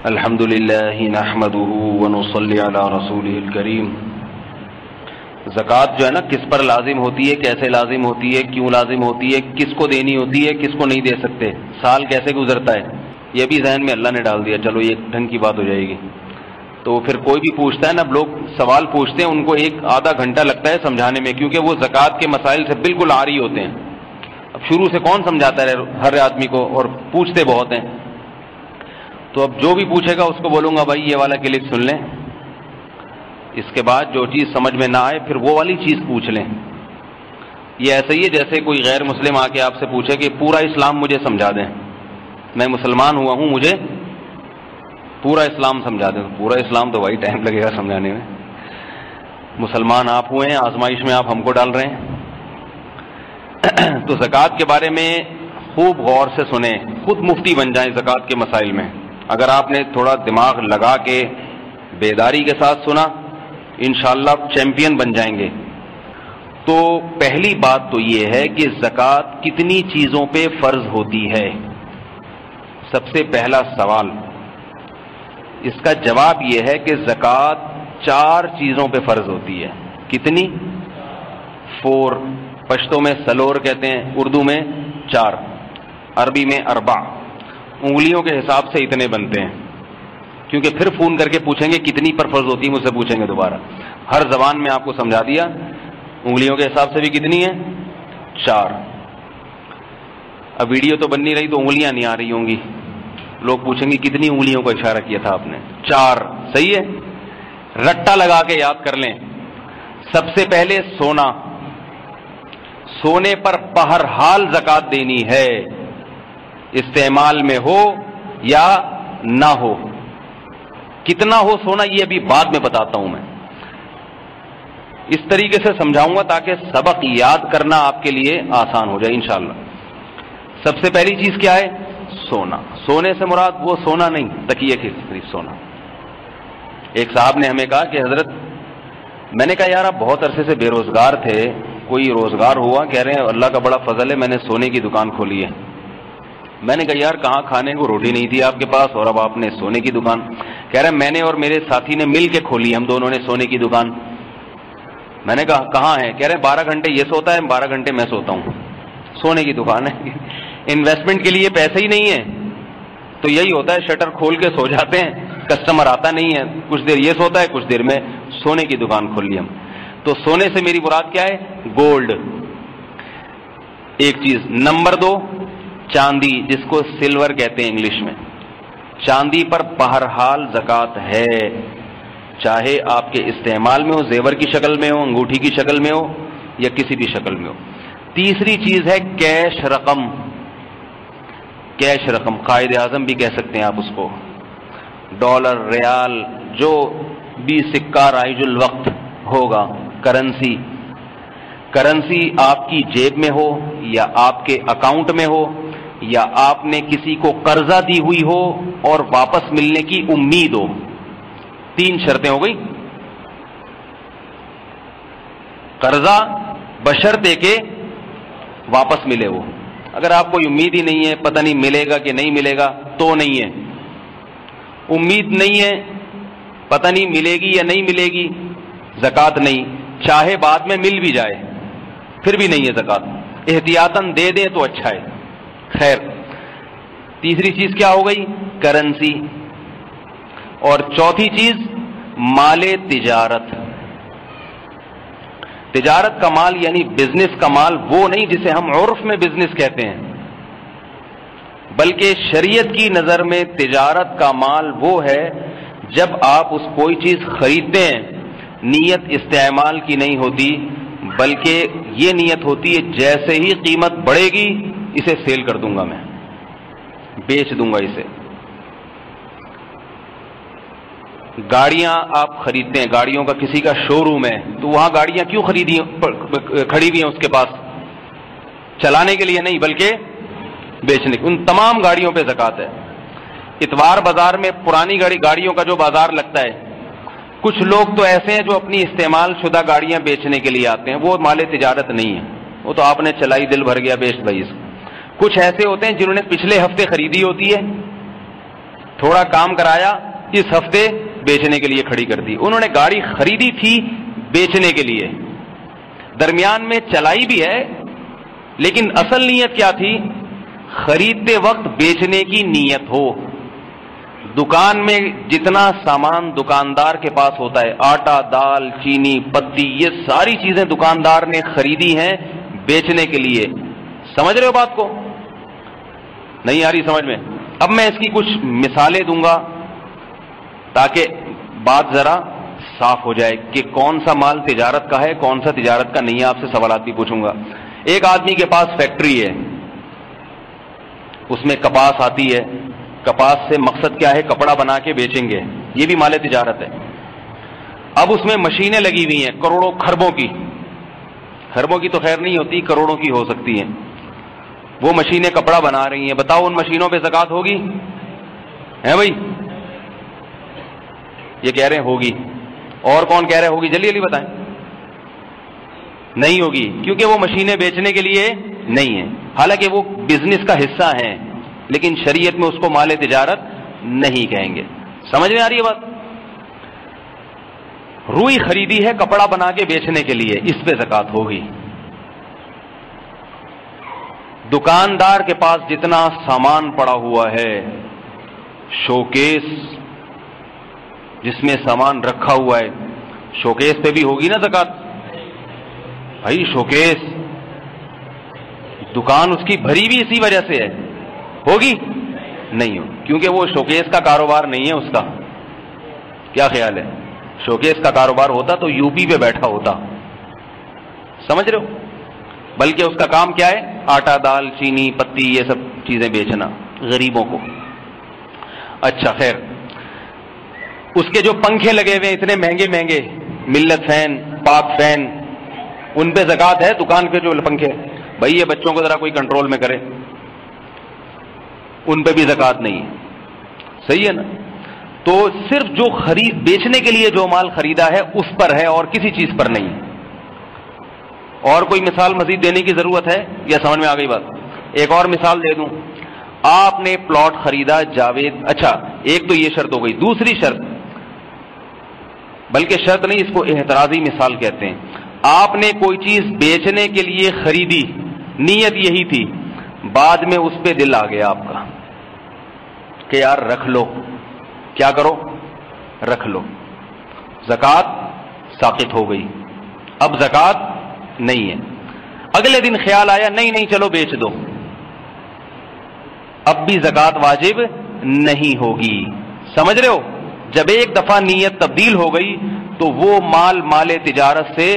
الحمد للہ نحمده ونصلی علی رسولہ الکریم۔ زکوٰۃ جو ہے نا کس پر لازم ہوتی ہے، کیسے لازم ہوتی ہے، کیوں لازم ہوتی ہے، کس کو دینی ہوتی ہے، کس کو نہیں دے سکتے، سال کیسے گزرتا ہے، یہ بھی ذہن میں اللہ نے ڈال دیا، چلو یہ ڈھنگ کی بات ہو جائے گی۔ تو پھر کوئی بھی پوچھتا ہے نا، لوگ سوال پوچھتے ہیں، ان کو ایک آدھا گھنٹہ لگتا ہے سمجھانے میں، کیونکہ وہ زکوٰۃ کے مسائل سے بالکل عاری ہوتے ہیں۔ اب شروع سے کون سمجھاتا ہے ہر آدمی کو، اور پوچھتے بہت ہیں۔ تو اب جو بھی پوچھے گا اس کو بولوں گا بھائی یہ والا کلپ سن لیں، اس کے بعد جو چیز سمجھ میں نہ آئے پھر وہ والی چیز پوچھ لیں۔ یہ ایسا ہی ہے جیسے کوئی غیر مسلم آ کے آپ سے پوچھے کہ پورا اسلام مجھے سمجھا دیں، میں مسلمان ہوا ہوں، مجھے پورا اسلام سمجھا دیں۔ پورا اسلام تو وہی ٹائم لگے گا سمجھانے میں، مسلمان آپ ہوئے ہیں، آزمائش میں آپ ہم کو ڈال رہے ہیں۔ تو زکوٰۃ کے بارے میں خوب غور سے سنیں، خود مفتی بن جائیں زکوٰۃ کے مسائل میں۔ اگر آپ نے تھوڑا دماغ لگا کے بیداری کے ساتھ سنا، انشاءاللہ چیمپئن بن جائیں گے۔ تو پہلی بات تو یہ ہے کہ زکوٰۃ کتنی چیزوں پہ فرض ہوتی ہے؟ سب سے پہلا سوال، اس کا جواب یہ ہے کہ زکوٰۃ 4 چیزوں پہ فرض ہوتی ہے۔ کتنی؟ 4، پشتو میں سلور کہتے ہیں، اردو میں 4، عربی میں 4۔ انگلیوں کے حساب سے اتنے بنتے ہیں، کیونکہ پھر فون کر کے پوچھیں گے کتنی پر فرض ہوتی ہے، مجھ سے پوچھیں گے دوبارہ۔ ہر زبان میں آپ کو سمجھا دیا، انگلیوں کے حساب سے بھی کتنی ہے؟ 4۔ اب ویڈیو تو بن نہیں رہی تو انگلیاں نہیں آ رہی ہوں گی، لوگ پوچھیں گے کتنی انگلیوں کا اشارہ کیا تھا آپ نے؟ 4، صحیح ہے۔ رٹا لگا کے یاد کر لیں۔ سب سے پہلے سونا، سونے پر بہرحال زکوٰۃ دینی ہے، استعمال میں ہو یا نہ ہو۔ کتنا ہو سونا یہ ابھی بعد میں بتاتا ہوں میں، اس طریقے سے سمجھاؤں گا تاکہ سبق یاد کرنا آپ کے لیے آسان ہو جائے انشاءاللہ۔ سب سے پہلی چیز کیا ہے؟ سونا۔ سونے سے مراد وہ سونا نہیں، تکیے کے قریب سونا۔ ایک صاحب نے ہمیں کہا کہ حضرت، میں نے کہا یار آپ بہت عرصے سے بے روزگار تھے، کوئی روزگار ہوا؟ کہہ رہے ہیں اللہ کا بڑا فضل ہے، میں نے سونے کی دکان کھولی ہے۔ میں نے کہا یار کہاں کھانے کو روٹی نہیں تھی آپ کے پاس اور اب آپ نے سونے کی دکان؟ کہہ رہے ہیں میں نے اور میرے ساتھی نے مل کے کھولی، ہم دونوں نے سونے کی دکان۔ میں نے کہا کہاں ہے؟ کہہ رہے ہیں 12 گھنٹے یہ سوتا ہے، 12 گھنٹے میں سوتا ہوں، سونے کی دکان ہے۔ انویسٹمنٹ کے لیے پیسے ہی نہیں ہے تو یہی ہوتا ہے، شٹر کھول کے سو جاتے ہیں، کسٹمر آتا نہیں ہے، کچھ دیر یہ سوتا ہے، کچھ دیر میں سونے کی دکان کھول لی ہم۔ تو سونے سے میری مراد کیا ہے؟ گولڈ، ایک چیز۔ نمبر 2، چاندی، جس کو سلور کہتے ہیں انگلش میں۔ چاندی پر بہرحال زکوٰۃ ہے، چاہے آپ کے استعمال میں ہو، زیور کی شکل میں ہو، انگوٹھی کی شکل میں ہو، یا کسی بھی شکل میں ہو۔ تیسری چیز ہے کیش رقم۔ کیش رقم، قائد اعظم بھی کہہ سکتے ہیں آپ اس کو، ڈالر، ریال، جو بھی سکہ رائج الوقت ہوگا، کرنسی۔ کرنسی آپ کی جیب میں ہو یا آپ کے اکاؤنٹ میں ہو یا آپ نے کسی کو قرضہ دی ہوئی ہو اور واپس ملنے کی امید ہو، 3 شرطیں ہو گئی۔ قرضہ بشرطے کہ واپس ملے وہ، اگر آپ کو امید ہی نہیں ہے، پتہ نہیں ملے گا کہ نہیں ملے گا تو نہیں ہے۔ امید نہیں ہے، پتہ نہیں ملے گی یا نہیں ملے گی، زکوٰۃ نہیں، چاہے بعد میں مل بھی جائے پھر بھی نہیں ہے زکوٰۃ، احتیاطاً دے دیں تو اچھا ہے۔ خیر، تیسری چیز کیا ہو گئی؟ کرنسی۔ اور چوتھی چیز مال تجارت۔ تجارت کا مال یعنی بزنس کا مال، وہ نہیں جسے ہم عرف میں بزنس کہتے ہیں، بلکہ شریعت کی نظر میں تجارت کا مال وہ ہے جب آپ اس کوئی چیز خریدتے ہیں، نیت استعمال کی نہیں ہوتی، بلکہ یہ نیت ہوتی ہے جیسے ہی قیمت بڑھے گی اسے سیل کر دوں گا، میں بیچ دوں گا اسے۔ گاڑیاں آپ خریدتے ہیں، گاڑیوں کا کسی کا شو روم ہے تو وہاں گاڑیاں کیوں کھڑی ہوئی ہیں اس کے پاس؟ چلانے کے لیے نہیں بلکہ بیچنے کی۔ ان تمام گاڑیوں پہ زکوٰۃ ہے۔ اتوار بازار میں پرانی گاڑیوں کا جو بازار لگتا ہے، کچھ لوگ تو ایسے ہیں جو اپنی استعمال شدہ گاڑیاں بیچنے کے لیے آتے ہیں، وہ مال تجارت نہیں ہے، وہ تو آپ نے چلائی، دل بھر گیا، بیچ بھائی۔ کچھ ایسے ہوتے ہیں جنہوں نے پچھلے ہفتے خریدی ہوتی ہے تھوڑا کام کرایا، اس ہفتے بیچنے کے لیے کھڑی کر دی. انہوں نے گاڑی خریدی تھی بیچنے کے لیے، درمیان میں چلائی بھی ہے، لیکن اصل نیت کیا تھی؟ خریدتے وقت بیچنے کی نیت ہو. دکان میں جتنا سامان دکاندار کے پاس ہوتا ہے، آٹا، دال، چینی، پتی، یہ ساری چیزیں دکاندار نے خریدی ہیں بیچنے کے لیے. سمجھ رہے ہو بات کو؟ نہیں آ رہی سمجھ میں؟ اب میں اس کی کچھ مثالیں دوں گا تاکہ بات ذرا صاف ہو جائے کہ کون سا مال تجارت کا ہے، کون سا تجارت کا نہیں ہے. آپ سے سوالات بھی پوچھوں گا. ایک آدمی کے پاس فیکٹری ہے، اس میں کپاس آتی ہے. کپاس سے مقصد کیا ہے؟ کپڑا بنا کے بیچیں گے، یہ بھی مال تجارت ہے. اب اس میں مشینیں لگی ہوئی ہیں کروڑوں خربوں کی، خربوں کی تو خیر نہیں ہوتی، کروڑوں کی ہو سکتی ہیں. وہ مشینیں کپڑا بنا رہی ہیں. بتاؤ ان مشینوں پہ زکوٰۃ ہوگی؟ ہے بھائی؟ یہ کہہ رہے ہیں ہوگی. اور کون کہہ رہے ہوگی؟ جلدی جلدی بتائیں. نہیں ہوگی، کیونکہ وہ مشینیں بیچنے کے لیے نہیں ہیں. حالانکہ وہ بزنس کا حصہ ہیں، لیکن شریعت میں اس کو مال تجارت نہیں کہیں گے. سمجھ میں آ رہی ہے بات؟ روئی خریدی ہے کپڑا بنا کے بیچنے کے لیے، اس پہ زکوٰۃ ہوگی. دکاندار کے پاس جتنا سامان پڑا ہوا ہے، شوکیس جس میں سامان رکھا ہوا ہے، شوکیس پہ بھی ہوگی نا زکوٰۃ. بھائی شوکیس دکان اس کی بھری بھی اسی وجہ سے ہے، ہوگی؟ نہیں ہو، کیونکہ وہ شوکیس کا کاروبار نہیں ہے اس کا. کیا خیال ہے؟ شوکیس کا کاروبار ہوتا تو یو پی پہ بیٹھا ہوتا. سمجھ رہے ہو؟ بلکہ اس کا کام کیا ہے؟ آٹا، دال، چینی، پتی، یہ سب چیزیں بیچنا غریبوں کو. اچھا خیر، اس کے جو پنکھے لگے ہوئے اتنے مہنگے مہنگے، ملت فین، پاک فین، ان پہ زکوٰۃ ہے؟ دکان پہ جو پنکھے، بھائی یہ بچوں کو ذرا کوئی کنٹرول میں کرے، ان پہ بھی زکوٰۃ نہیں ہے. صحیح ہے نا؟ تو صرف جو بیچنے کے لیے جو مال خریدا ہے اس پر ہے، اور کسی چیز پر نہیں. اور کوئی مثال مزید دینے کی ضرورت ہے یا سمجھ میں آ گئی بات؟ ایک اور مثال دے دوں. آپ نے پلاٹ خریدا جاوید، اچھا ایک تو یہ شرط ہو گئی. دوسری شرط، بلکہ شرط نہیں، اس کو اعتراضی مثال کہتے ہیں. آپ نے کوئی چیز بیچنے کے لیے خریدی، نیت یہی تھی، بعد میں اس پہ دل آ گیا آپ کا کہ یار رکھ لو. کیا کرو؟ رکھ لو. زکوٰۃ ساقط ہو گئی، اب زکوٰۃ نہیں ہے. اگلے دن خیال آیا نہیں نہیں چلو بیچ دو، اب بھی زکوٰۃ واجب نہیں ہوگی. سمجھ رہے ہو؟ جب ایک دفعہ نیت تبدیل ہو گئی تو وہ مال تجارت سے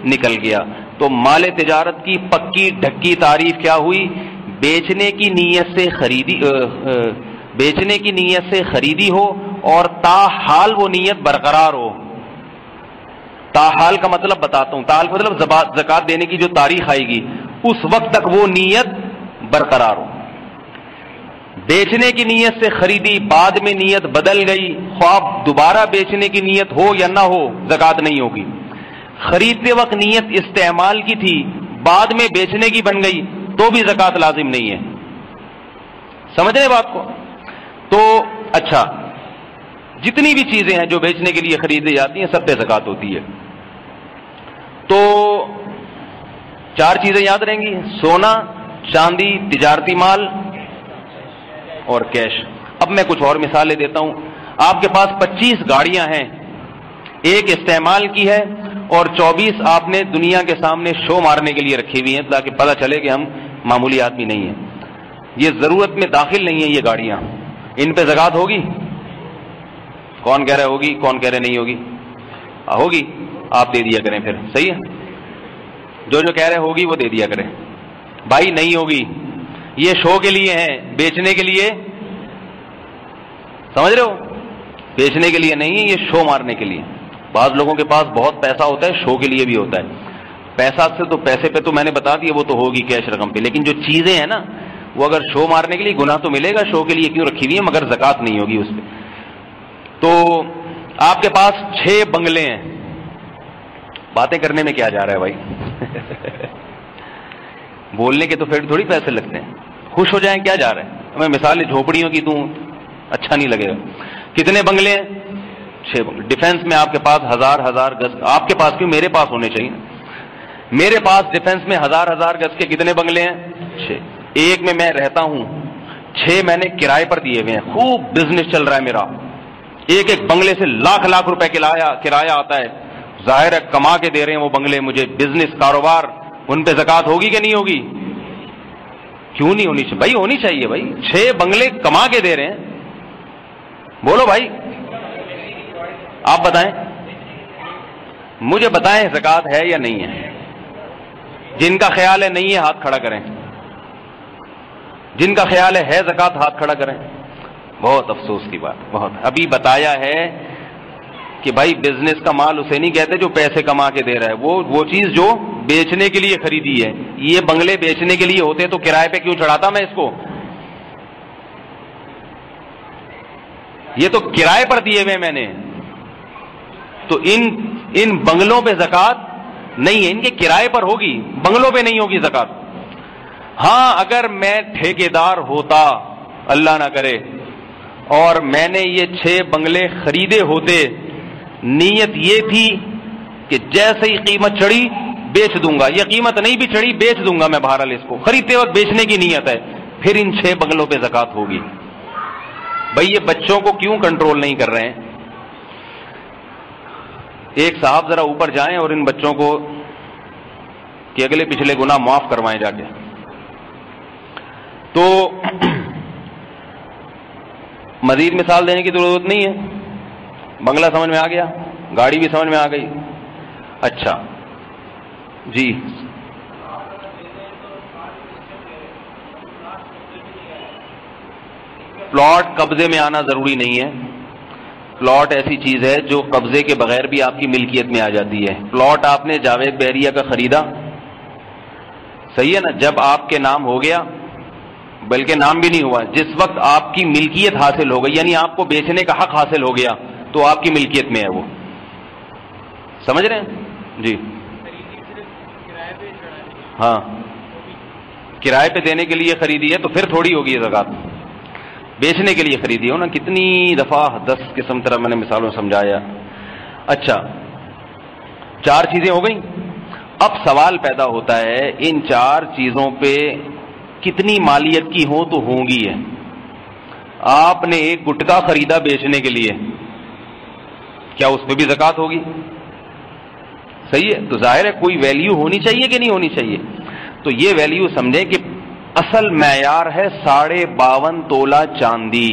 نکل گیا. تو مال تجارت کی پکی ڈھکی تعریف کیا ہوئی؟ بیچنے کی نیت سے خریدی ہو اور تاحال وہ نیت برقرار ہو. تاحال کا مطلب بتاتا ہوں، تاحال مطلب زکوٰۃ دینے کی جو تاریخ آئے گی اس وقت تک وہ نیت برقرار ہو. بیچنے کی نیت سے خریدی، بعد میں نیت بدل گئی، خواب دوبارہ بیچنے کی نیت ہو یا نہ ہو زکوٰۃ نہیں ہوگی. خریدتے وقت نیت استعمال کی تھی، بعد میں بیچنے کی بن گئی تو بھی زکوٰۃ لازم نہیں ہے. سمجھ رہے بات کو؟ تو اچھا، جتنی بھی چیزیں ہیں جو بیچنے کے لیے خریدی جاتی ہیں سب پہ زکوٰۃ ہوتی ہے. تو 4 چیزیں یاد رہیں گی: سونا، چاندی، تجارتی مال اور کیش. اب میں کچھ اور مثالیں دیتا ہوں. آپ کے پاس 25 گاڑیاں ہیں، ایک استعمال کی ہے اور 24 آپ نے دنیا کے سامنے شو مارنے کے لیے رکھی ہوئی ہیں تاکہ پتہ چلے کہ ہم معمولی آدمی نہیں ہیں. یہ ضرورت میں داخل نہیں ہیں یہ گاڑیاں، ان پہ زکوٰۃ ہوگی؟ کون کہہ رہے ہوگی، کون کہہ رہے نہیں ہوگی؟ ہوگی. آپ دے دیا کریں پھر. صحیح ہے، جو کہہ رہے ہوگی وہ دے دیا کریں. بھائی نہیں ہوگی، یہ شو کے لیے ہیں، بیچنے کے لیے. سمجھ رہے ہو؟ بیچنے کے لیے نہیں ہے، یہ شو مارنے کے لیے. بعض لوگوں کے پاس بہت پیسہ ہوتا ہے، شو کے لیے بھی ہوتا ہے. پیسہ سے تو پیسے پہ تو میں نے بتا دیا وہ تو ہوگی کیش رقم پہ، لیکن جو چیزیں ہیں نا وہ اگر شو مارنے کے لیے، گناہ تو ملے گا، شو کے لیے کیوں رکھی ہوئی ہے، مگر زکوٰۃ نہیں ہوگی اس پہ. تو آپ کے پاس 6 بنگلے ہیں. باتیں کرنے میں کیا جا رہا ہے بھائی؟ بولنے کے تو پھر تھوڑی پیسے لگتے ہیں. خوش ہو جائیں، کیا جا رہا ہے؟ میں مثالیں جھوپڑیوں کی دوں، اچھا نہیں لگے گا. کتنے بنگلے ہیں؟ 6 بنگلے. ڈیفینس میں آپ کے پاس ہزار گز، آپ کے پاس کیوں، میرے پاس ہونے چاہیے. میرے پاس ڈیفینس میں ہزار گز کے کتنے بنگلے ہیں؟ 6. ایک میں میں رہتا ہوں، 6 میں نے کرائے پر دیے ہوئے ہیں. خوب بزنس چل رہا ہے میرا، ایک بنگلے سے لاکھ روپے کرایہ آتا ہے. ظاہر ہے کما کے دے رہے ہیں وہ بنگلے مجھے، بزنس کاروبار، ان پہ زکوٰۃ ہوگی کہ نہیں ہوگی؟ کیوں نہیں ہونی چاہیے بھائی؟ ہونی چاہیے بھائی. 6 بنگلے کما کے دے رہے ہیں، بولو بھائی، آپ بتائیں، مجھے بتائیں زکوٰۃ ہے یا نہیں ہے؟ جن کا خیال ہے نہیں ہے ہاتھ کھڑا کریں، جن کا خیال ہے زکوٰۃ ہاتھ کھڑا کریں. بہت افسوس کی بات، بہت. ابھی بتایا ہے کہ بھائی بزنس کا مال اسے نہیں کہتے جو پیسے کما کے دے رہا ہے، وہ چیز جو بیچنے کے لیے خریدی ہے. یہ بنگلے بیچنے کے لیے ہوتے تو کرائے پہ کیوں چڑھاتا میں اس کو؟ یہ تو کرائے پر دیے ہوئے میں نے، تو ان بنگلوں پہ زکوٰۃ نہیں ہے، ان کے کرائے پر ہوگی، بنگلوں پہ نہیں ہوگی زکوٰۃ. ہاں اگر میں ٹھیکیدار ہوتا، اللہ نہ کرے، اور میں نے یہ 6 بنگلے خریدے ہوتے، نیت یہ تھی کہ جیسے ہی قیمت چڑھی بیچ دوں گا، یہ قیمت نہیں بھی چڑھی بیچ دوں گا میں، بہرحال اس کو خریدتے وقت بیچنے کی نیت ہے، پھر ان 6 بنگلوں پہ زکوٰۃ ہوگی. بھئی یہ بچوں کو کیوں کنٹرول نہیں کر رہے ہیں؟ ایک صاحب ذرا اوپر جائیں اور ان بچوں کو کہ اگلے پچھلے گناہ معاف کروائیں جا کے. تو مزید مثال دینے کی ضرورت نہیں ہے، بنگلہ سمجھ میں آ گیا، گاڑی بھی سمجھ میں آ گئی. اچھا جی، پلاٹ قبضے میں آنا ضروری نہیں ہے. پلاٹ ایسی چیز ہے جو قبضے کے بغیر بھی آپ کی ملکیت میں آ جاتی ہے. پلاٹ آپ نے جاوید بحریہ کا خریدا، صحیح ہے نا، جب آپ کے نام ہو گیا، بلکہ نام بھی نہیں ہوا، جس وقت آپ کی ملکیت حاصل ہو گئی، یعنی آپ کو بیچنے کا حق حاصل ہو گیا، تو آپ کی ملکیت میں ہے وہ. سمجھ رہے ہیں جی؟ ہاں، کرائے پہ دینے کے لیے خریدی ہے تو پھر تھوڑی ہوگی زکوٰۃ. بیچنے کے لیے خریدی ہو نا، کتنی دفعہ 10 قسم طرح میں نے مثالوں سمجھایا. اچھا 4 چیزیں ہو گئیں. اب سوال پیدا ہوتا ہے ان 4 چیزوں پہ کتنی مالیت کی ہو تو ہوں گی ہے. آپ نے ایک گٹکا خریدا بیچنے کے لیے، کیا اس پہ بھی زکوٰۃ ہوگی؟ صحیح ہے، تو ظاہر ہے کوئی ویلیو ہونی چاہیے کہ نہیں ہونی چاہیے. تو یہ ویلیو سمجھیں کہ اصل معیار ہے 52.5 تولہ چاندی،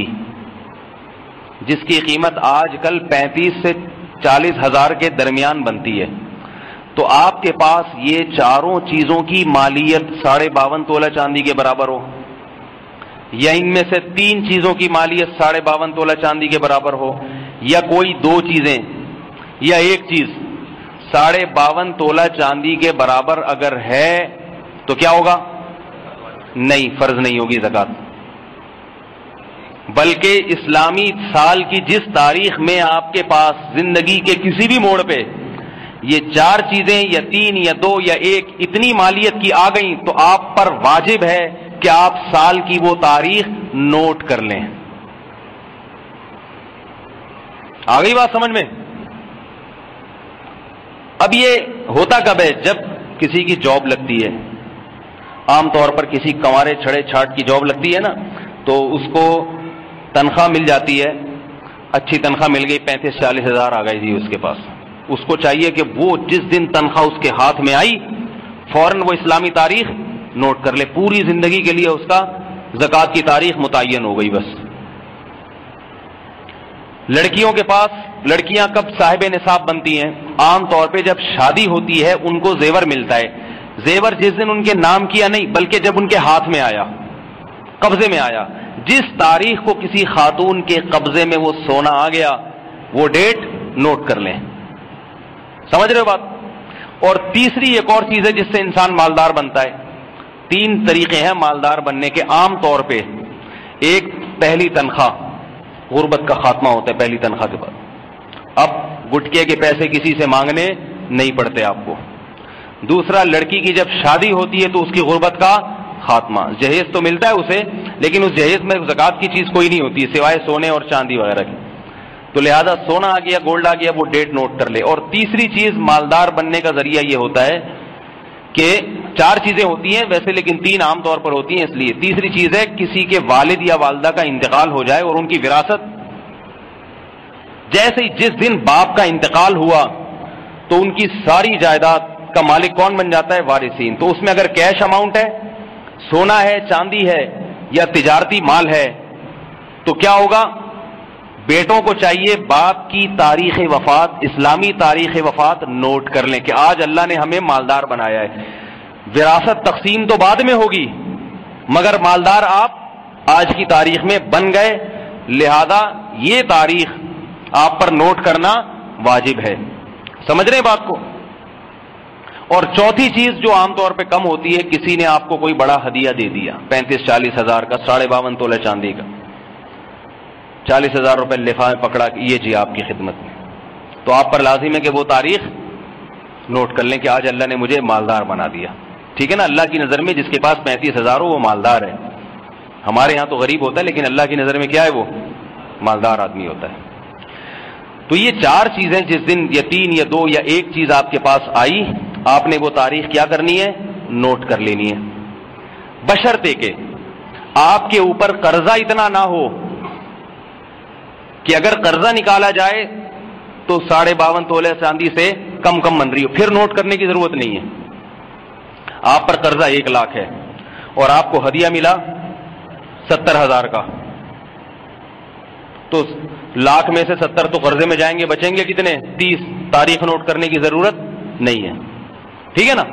جس کی قیمت آج کل 35 سے 40 ہزار کے درمیان بنتی ہے. تو آپ کے پاس یہ 4 چیزوں کی مالیت 52.5 تولہ چاندی کے برابر ہو، یا ان میں سے 3 چیزوں کی مالیت 52.5 تولہ چاندی کے برابر ہو، یا کوئی 2 چیزیں یا ایک چیز 52.5 تولہ چاندی کے برابر اگر ہے تو کیا ہوگا؟ نہیں، فرض نہیں ہوگی زکوٰۃ. بلکہ اسلامی سال کی جس تاریخ میں آپ کے پاس زندگی کے کسی بھی موڑ پہ یہ 4 چیزیں یا 3 یا 2 یا 1 اتنی مالیت کی آ گئیں، تو آپ پر واجب ہے کہ آپ سال کی وہ تاریخ نوٹ کر لیں. آ گئی بات سمجھ میں؟ اب یہ ہوتا کب ہے؟ جب کسی کی جاب لگتی ہے. عام طور پر کسی کنوارے چھڑے چھاٹ کی جاب لگتی ہے نا، تو اس کو تنخواہ مل جاتی ہے، اچھی تنخواہ مل گئی، 35-40 ہزار آ گئی جی اس کے پاس. اس کو چاہیے کہ وہ جس دن تنخواہ اس کے ہاتھ میں آئی فوراً وہ اسلامی تاریخ نوٹ کر لے. پوری زندگی کے لیے اس کا زکوٰۃ کی تاریخ متعین ہو گئی بس. لڑکیوں کے پاس، لڑکیاں کب صاحب نصاب بنتی ہیں؟ عام طور پہ جب شادی ہوتی ہے ان کو زیور ملتا ہے. زیور جس دن ان کے نام کیا نہیں، بلکہ جب ان کے ہاتھ میں آیا، قبضے میں آیا. جس تاریخ کو کسی خاتون کے قبضے میں وہ سونا آ گیا، وہ ڈیٹ نوٹ کر لیں. سمجھ رہے ہو بات؟ اور تیسری ایک اور چیز ہے جس سے انسان مالدار بنتا ہے. 3 طریقے ہیں مالدار بننے کے عام طور پہ. ایک، پہلی تنخواہ، غربت کا خاتمہ ہوتا ہے پہلی تنخواہ کے بعد. اب گٹکے کے پیسے کسی سے مانگنے نہیں پڑتے آپ کو. دوسرا، لڑکی کی جب شادی ہوتی ہے تو اس کی غربت کا خاتمہ. جہیز تو ملتا ہے اسے, لیکن اس جہیز میں زکوٰۃ کی چیز کوئی نہیں ہوتی سوائے سونے اور چاندی وغیرہ کی. تو لہذا سونا آ گیا, گولڈ آ گیا, وہ ڈیٹ نوٹ کر لے. اور تیسری چیز مالدار بننے کا ذریعہ یہ ہوتا ہے کہ 4 چیزیں ہوتی ہیں ویسے, لیکن 3 عام طور پر ہوتی ہیں اس لیے. تیسری چیز ہے کسی کے والد یا والدہ کا انتقال ہو جائے اور ان کی وراثت. جیسے ہی جس دن باپ کا انتقال ہوا تو ان کی ساری جائیداد کا مالک کون بن جاتا ہے؟ وارثین. تو اس میں اگر کیش اماؤنٹ ہے, سونا ہے, چاندی ہے یا تجارتی مال ہے, تو کیا ہوگا؟ بیٹوں کو چاہیے باپ کی تاریخ وفات, اسلامی تاریخ وفات نوٹ کر لیں کہ آج اللہ نے ہمیں مالدار بنایا ہے. وراثت تقسیم تو بعد میں ہوگی, مگر مالدار آپ آج کی تاریخ میں بن گئے, لہذا یہ تاریخ آپ پر نوٹ کرنا واجب ہے. سمجھ رہے ہیں بات کو؟ اور چوتھی چیز جو عام طور پہ کم ہوتی ہے, کسی نے آپ کو کوئی بڑا ہدیہ دے دیا 35-40 ہزار کا, 52.5 تولے چاندی کا, 40,000 روپے لفافے پکڑا کہ یہ جی آپ کی خدمت میں, تو آپ پر لازم ہے کہ وہ تاریخ نوٹ کر لیں کہ آج اللہ نے مجھے مالدار بنا دیا. ٹھیک ہے نا؟ اللہ کی نظر میں جس کے پاس 35,000 ہو وہ مالدار ہے. ہمارے ہاں تو غریب ہوتا ہے, لیکن اللہ کی نظر میں کیا ہے؟ وہ مالدار آدمی ہوتا ہے. تو یہ 4 چیزیں جس دن یا 3 یا 2 یا 1 چیز آپ کے پاس آئی, آپ نے وہ تاریخ کیا کرنی ہے؟ نوٹ کر لینی ہے. بشرطے کہ آپ کے اوپر قرضہ اتنا نہ ہو کہ اگر قرضہ نکالا جائے تو 52.5 تولے چاندی سے کم بن رہی ہو, پھر نوٹ کرنے کی ضرورت نہیں ہے. آپ پر قرضہ 1 لاکھ ہے اور آپ کو ہدیہ ملا 70,000 کا, تو لاکھ میں سے 70 تو قرضے میں جائیں گے, بچیں گے کتنے؟ 30. تاریخ نوٹ کرنے کی ضرورت نہیں ہے. ٹھیک ہے نا؟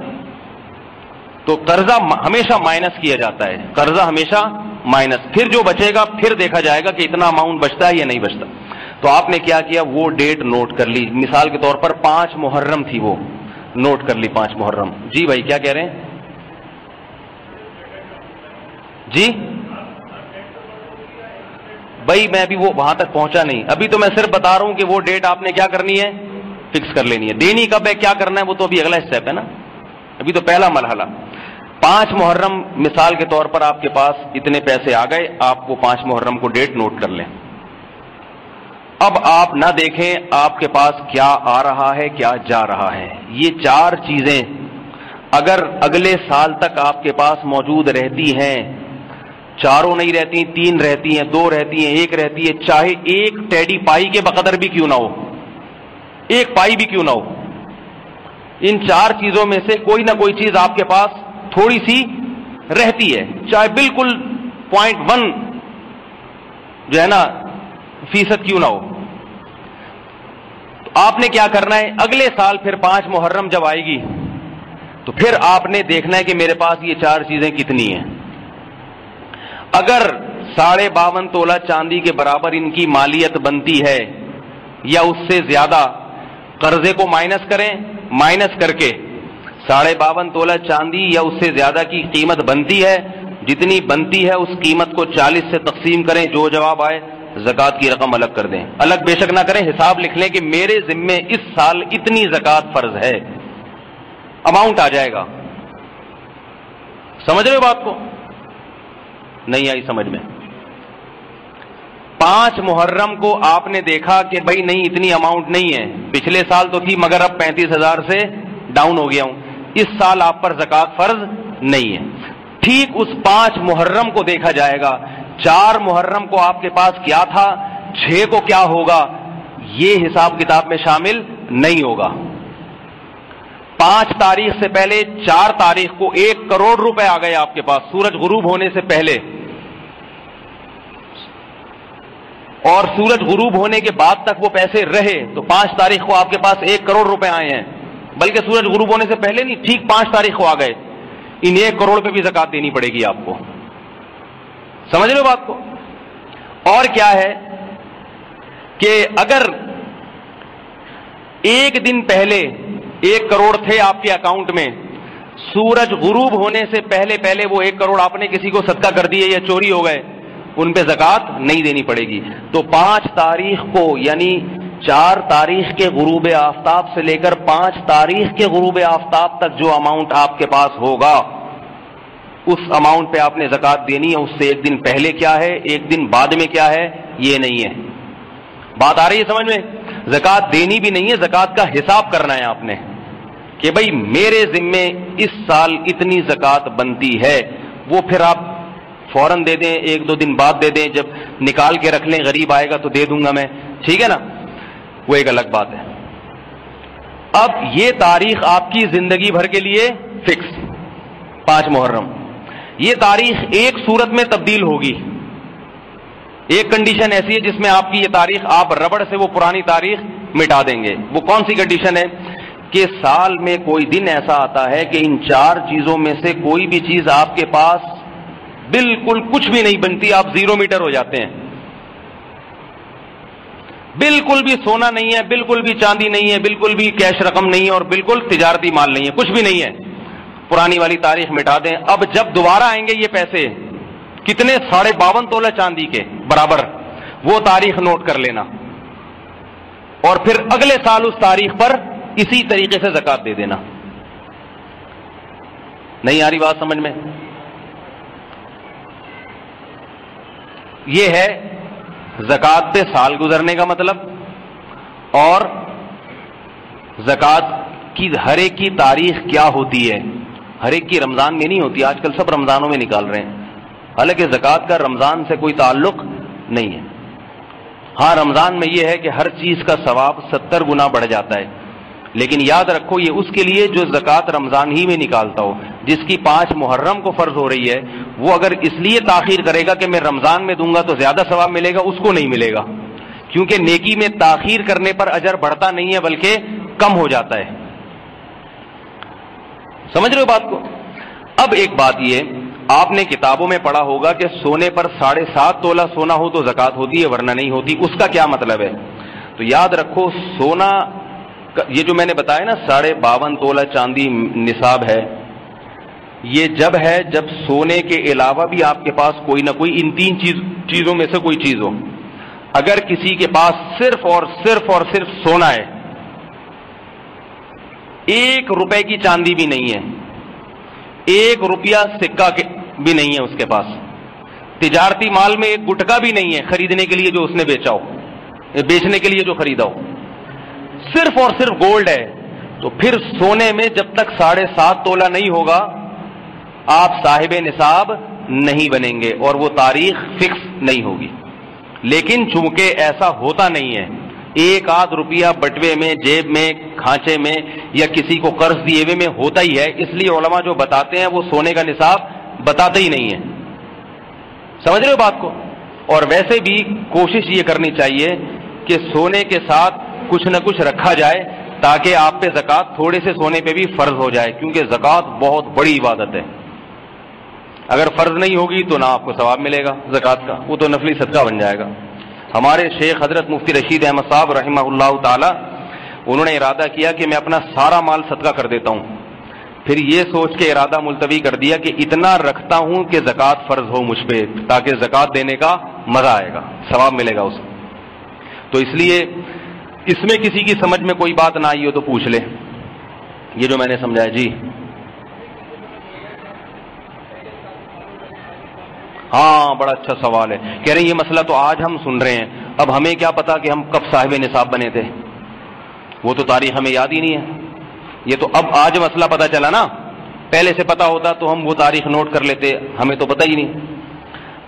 تو قرضہ ہمیشہ مائنس کیا جاتا ہے, قرضہ ہمیشہ مائنس, پھر جو بچے گا پھر دیکھا جائے گا کہ اتنا اماؤنٹ بچتا ہے یا نہیں بچتا. تو آپ نے کیا کیا؟ وہ ڈیٹ نوٹ کر لی. مثال کے طور پر 5 محرم تھی, وہ نوٹ کر لی 5 محرم. جی بھائی کیا کہہ رہے ہیں؟ جی بھائی میں ابھی وہ وہاں تک پہنچا نہیں, ابھی تو میں صرف بتا رہا ہوں کہ وہ ڈیٹ آپ نے کیا کرنی ہے؟ فکس کر لینی ہے. دینی کب ہے, کیا کرنا ہے, وہ تو ابھی اگلا اسٹیپ ہے نا, ابھی تو پہلا مرحلہ. 5 محرم مثال کے طور پر آپ کے پاس اتنے پیسے آ گئے, آپ وہ 5 محرم کو ڈیٹ نوٹ کر لیں. اب آپ نہ دیکھیں آپ کے پاس کیا آ رہا ہے کیا جا رہا ہے. یہ 4 چیزیں اگر اگلے سال تک آپ کے پاس موجود رہتی ہیں, 4 نہیں رہتی, 3 رہتی ہیں, 2 رہتی ہیں, 1 رہتی ہے, چاہے 1 ٹیڈی پائی کے بقدر بھی کیوں نہ ہو, 1 پائی بھی کیوں نہ ہو, ان 4 چیزوں میں سے کوئی نہ کوئی چیز آپ کے پاس تھوڑی سی رہتی ہے, چاہے بالکل 0.1 جو ہے نا فیصد کیوں نہ ہو. تو آپ نے کیا کرنا ہے؟ اگلے سال پھر 5 محرم جب آئے گی تو پھر آپ نے دیکھنا ہے کہ میرے پاس یہ 4 چیزیں کتنی ہیں. اگر 52.5 تولہ چاندی کے برابر ان کی مالیت بنتی ہے یا اس سے زیادہ, قرضے کو مائنس کریں, مائنس کر کے 52.5 تولہ چاندی یا اس سے زیادہ کی قیمت بنتی ہے, جتنی بنتی ہے اس قیمت کو 40 سے تقسیم کریں, جو جواب آئے زکوٰۃ کی رقم الگ کر دیں. الگ بے شک نہ کریں, حساب لکھ لیں کہ میرے ذمے اس سال اتنی زکوٰۃ فرض ہے, اماؤنٹ آ جائے گا. سمجھ رہے ہو بات کو؟ نہیں آئی سمجھ میں؟ 5 محرم کو آپ نے دیکھا کہ بھائی نہیں اتنی اماؤنٹ نہیں ہے, پچھلے سال تو تھی مگر اب 35,000 سے ڈاؤن ہو گیا ہوں, اس سال آپ پر زکوٰۃ فرض نہیں ہے. ٹھیک اس 5 محرم کو دیکھا جائے گا, 4 محرم کو آپ کے پاس کیا تھا, 6 کو کیا ہوگا, یہ حساب کتاب میں شامل نہیں ہوگا. 5 تاریخ سے پہلے 4 تاریخ کو 1 کروڑ روپے آ گئے آپ کے پاس سورج غروب ہونے سے پہلے, اور سورج غروب ہونے کے بعد تک وہ پیسے رہے, تو 5 تاریخ کو آپ کے پاس 1 کروڑ روپے آئے ہیں, بلکہ سورج غروب ہونے سے پہلے نہیں, ٹھیک 5 تاریخ کو آ گئے. ان 1 کروڑ پہ بھی زکوٰۃ دینی پڑے گی آپ کو. سمجھ رہے ہو بات کو؟ اور کیا ہے کہ اگر 1 دن پہلے 1 کروڑ تھے آپ کے اکاؤنٹ میں, سورج غروب ہونے سے پہلے وہ 1 کروڑ آپ نے کسی کو صدقہ کر دیے یا چوری ہو گئے, ان پہ زکوٰۃ نہیں دینی پڑے گی. تو 5 تاریخ کو یعنی 4 تاریخ کے غروب آفتاب سے لے کر 5 تاریخ کے غروب آفتاب تک جو اماؤنٹ آپ کے پاس ہوگا اس اماؤنٹ پہ آپ نے زکوٰۃ دینی ہے، اس سے ایک دن پہلے کیا ہے، ایک دن بعد میں کیا ہے، یہ نہیں ہے. بات آ رہی ہے سمجھ میں؟ زکوٰۃ دینی بھی نہیں ہے، زکوٰۃ کا حساب کرنا ہے آپ نے کہ بھائی میرے ذمے اس سال اتنی زکوٰۃ بنتی ہے. وہ پھر آپ فوراً دے دیں، ایک دو دن بعد دے دیں، جب نکال کے رکھ لیں غریب آئے گا تو دے دوں گا میں، ٹھیک ہے نا، وہ ایک الگ بات ہے. اب یہ تاریخ آپ کی زندگی بھر کے لیے فکس 5 محرم. یہ تاریخ ایک صورت میں تبدیل ہوگی، ایک کنڈیشن ایسی ہے جس میں آپ کی یہ تاریخ آپ ربڑ سے وہ پرانی تاریخ مٹا دیں گے. وہ کون سی کنڈیشن ہے؟ کہ سال میں کوئی دن ایسا آتا ہے کہ ان 4 چیزوں میں سے کوئی بھی چیز آپ کے پاس بالکل کچھ بھی نہیں بنتی، آپ 0 میٹر ہو جاتے ہیں. بالکل بھی سونا نہیں ہے، بالکل بھی چاندی نہیں ہے، بالکل بھی کیش رقم نہیں ہے، اور بالکل تجارتی مال نہیں ہے، کچھ بھی نہیں ہے. پرانی والی تاریخ مٹا دیں. اب جب دوبارہ آئیں گے یہ پیسے کتنے 52.5 تولہ چاندی کے برابر، وہ تاریخ نوٹ کر لینا اور پھر اگلے سال اس تاریخ پر اسی طریقے سے زکوٰۃ دے دینا. نہیں آ رہی بات سمجھ میں؟ یہ ہے زکوٰۃ پہ سال گزرنے کا مطلب. اور زکوٰۃ کی ہر ایک کی تاریخ کیا ہوتی ہے. ہر ایک کی رمضان میں نہیں ہوتی، آج کل سب رمضانوں میں نکال رہے ہیں، حالانکہ زکوٰۃ کا رمضان سے کوئی تعلق نہیں ہے. ہاں رمضان میں یہ ہے کہ ہر چیز کا ثواب 70 گنا بڑھ جاتا ہے، لیکن یاد رکھو یہ اس کے لیے جو زکوٰۃ رمضان ہی میں نکالتا ہو. جس کی 5 محرم کو فرض ہو رہی ہے، وہ اگر اس لیے تاخیر کرے گا کہ میں رمضان میں دوں گا تو زیادہ ثواب ملے گا، اس کو نہیں ملے گا، کیونکہ نیکی میں تاخیر کرنے پر اجر بڑھتا نہیں ہے بلکہ کم ہو جاتا ہے. سمجھ رہے ہو بات کو؟ اب ایک بات یہ، آپ نے کتابوں میں پڑھا ہوگا کہ سونے پر 7.5 تولہ سونا ہو تو زکوٰۃ ہوتی ہے ورنہ نہیں ہوتی. اس کا کیا مطلب ہے؟ تو یاد رکھو سونا یہ جو میں نے بتایا نا 52.5 تولہ چاندی نصاب ہے، یہ جب ہے جب سونے کے علاوہ بھی آپ کے پاس کوئی نہ کوئی ان 3 چیزوں میں سے کوئی چیز ہو. اگر کسی کے پاس صرف اور صرف سونا ہے، 1 روپے کی چاندی بھی نہیں ہے، 1 روپیہ سکہ بھی نہیں ہے اس کے پاس، تجارتی مال میں 1 گٹکا بھی نہیں ہے خریدنے کے لیے جو اس نے بیچا ہو، بیچنے کے لیے جو خریدا ہو، صرف اور صرف گولڈ ہے، تو پھر سونے میں جب تک 7.5 تولہ نہیں ہوگا آپ صاحب نصاب نہیں بنیں گے اور وہ تاریخ فکس نہیں ہوگی. لیکن چونکہ ایسا ہوتا نہیں ہے، 1 آدھ روپیہ بٹوے میں، جیب میں، کھانچے میں یا کسی کو قرض دیے ہوئے میں ہوتا ہی ہے، اس لیے علماء جو بتاتے ہیں وہ سونے کا نصاب بتاتے ہی نہیں ہیں. سمجھ رہے ہو بات کو؟ اور ویسے بھی کوشش یہ کرنی چاہیے کہ سونے کے ساتھ کچھ نہ کچھ رکھا جائے تاکہ آپ پہ زکوٰۃ تھوڑے سے سونے پہ بھی فرض ہو جائے، کیونکہ زکوٰۃ بہت بڑی عبادت ہے. اگر فرض نہیں ہوگی تو نہ آپ کو ثواب ملے گا زکوٰۃ کا، وہ تو نفلی صدقہ بن جائے گا. ہمارے شیخ حضرت مفتی رشید احمد صاحب رحمہ اللہ تعالی، انہوں نے ارادہ کیا کہ میں اپنا سارا مال صدقہ کر دیتا ہوں. پھر یہ سوچ کے ارادہ ملتوی کر دیا کہ اتنا رکھتا ہوں کہ زکوٰۃ فرض ہو مجھ پہ، تاکہ زکوٰۃ دینے کا مزہ آئے گا، ثواب ملے گا اس کو. تو اس لیے اس میں کسی کی سمجھ میں کوئی بات نہ آئی ہو تو پوچھ لے، یہ جو میں نے سمجھایا. جی ہاں بڑا اچھا سوال ہے. کہہ رہے ہیں یہ مسئلہ تو آج ہم سن رہے ہیں، اب ہمیں کیا پتا کہ ہم کب صاحب نصاب بنے تھے، وہ تو تاریخ ہمیں یاد ہی نہیں ہے. یہ تو اب آج مسئلہ پتا چلا نا، پہلے سے پتا ہوتا تو ہم وہ تاریخ نوٹ کر لیتے، ہمیں تو پتہ ہی نہیں.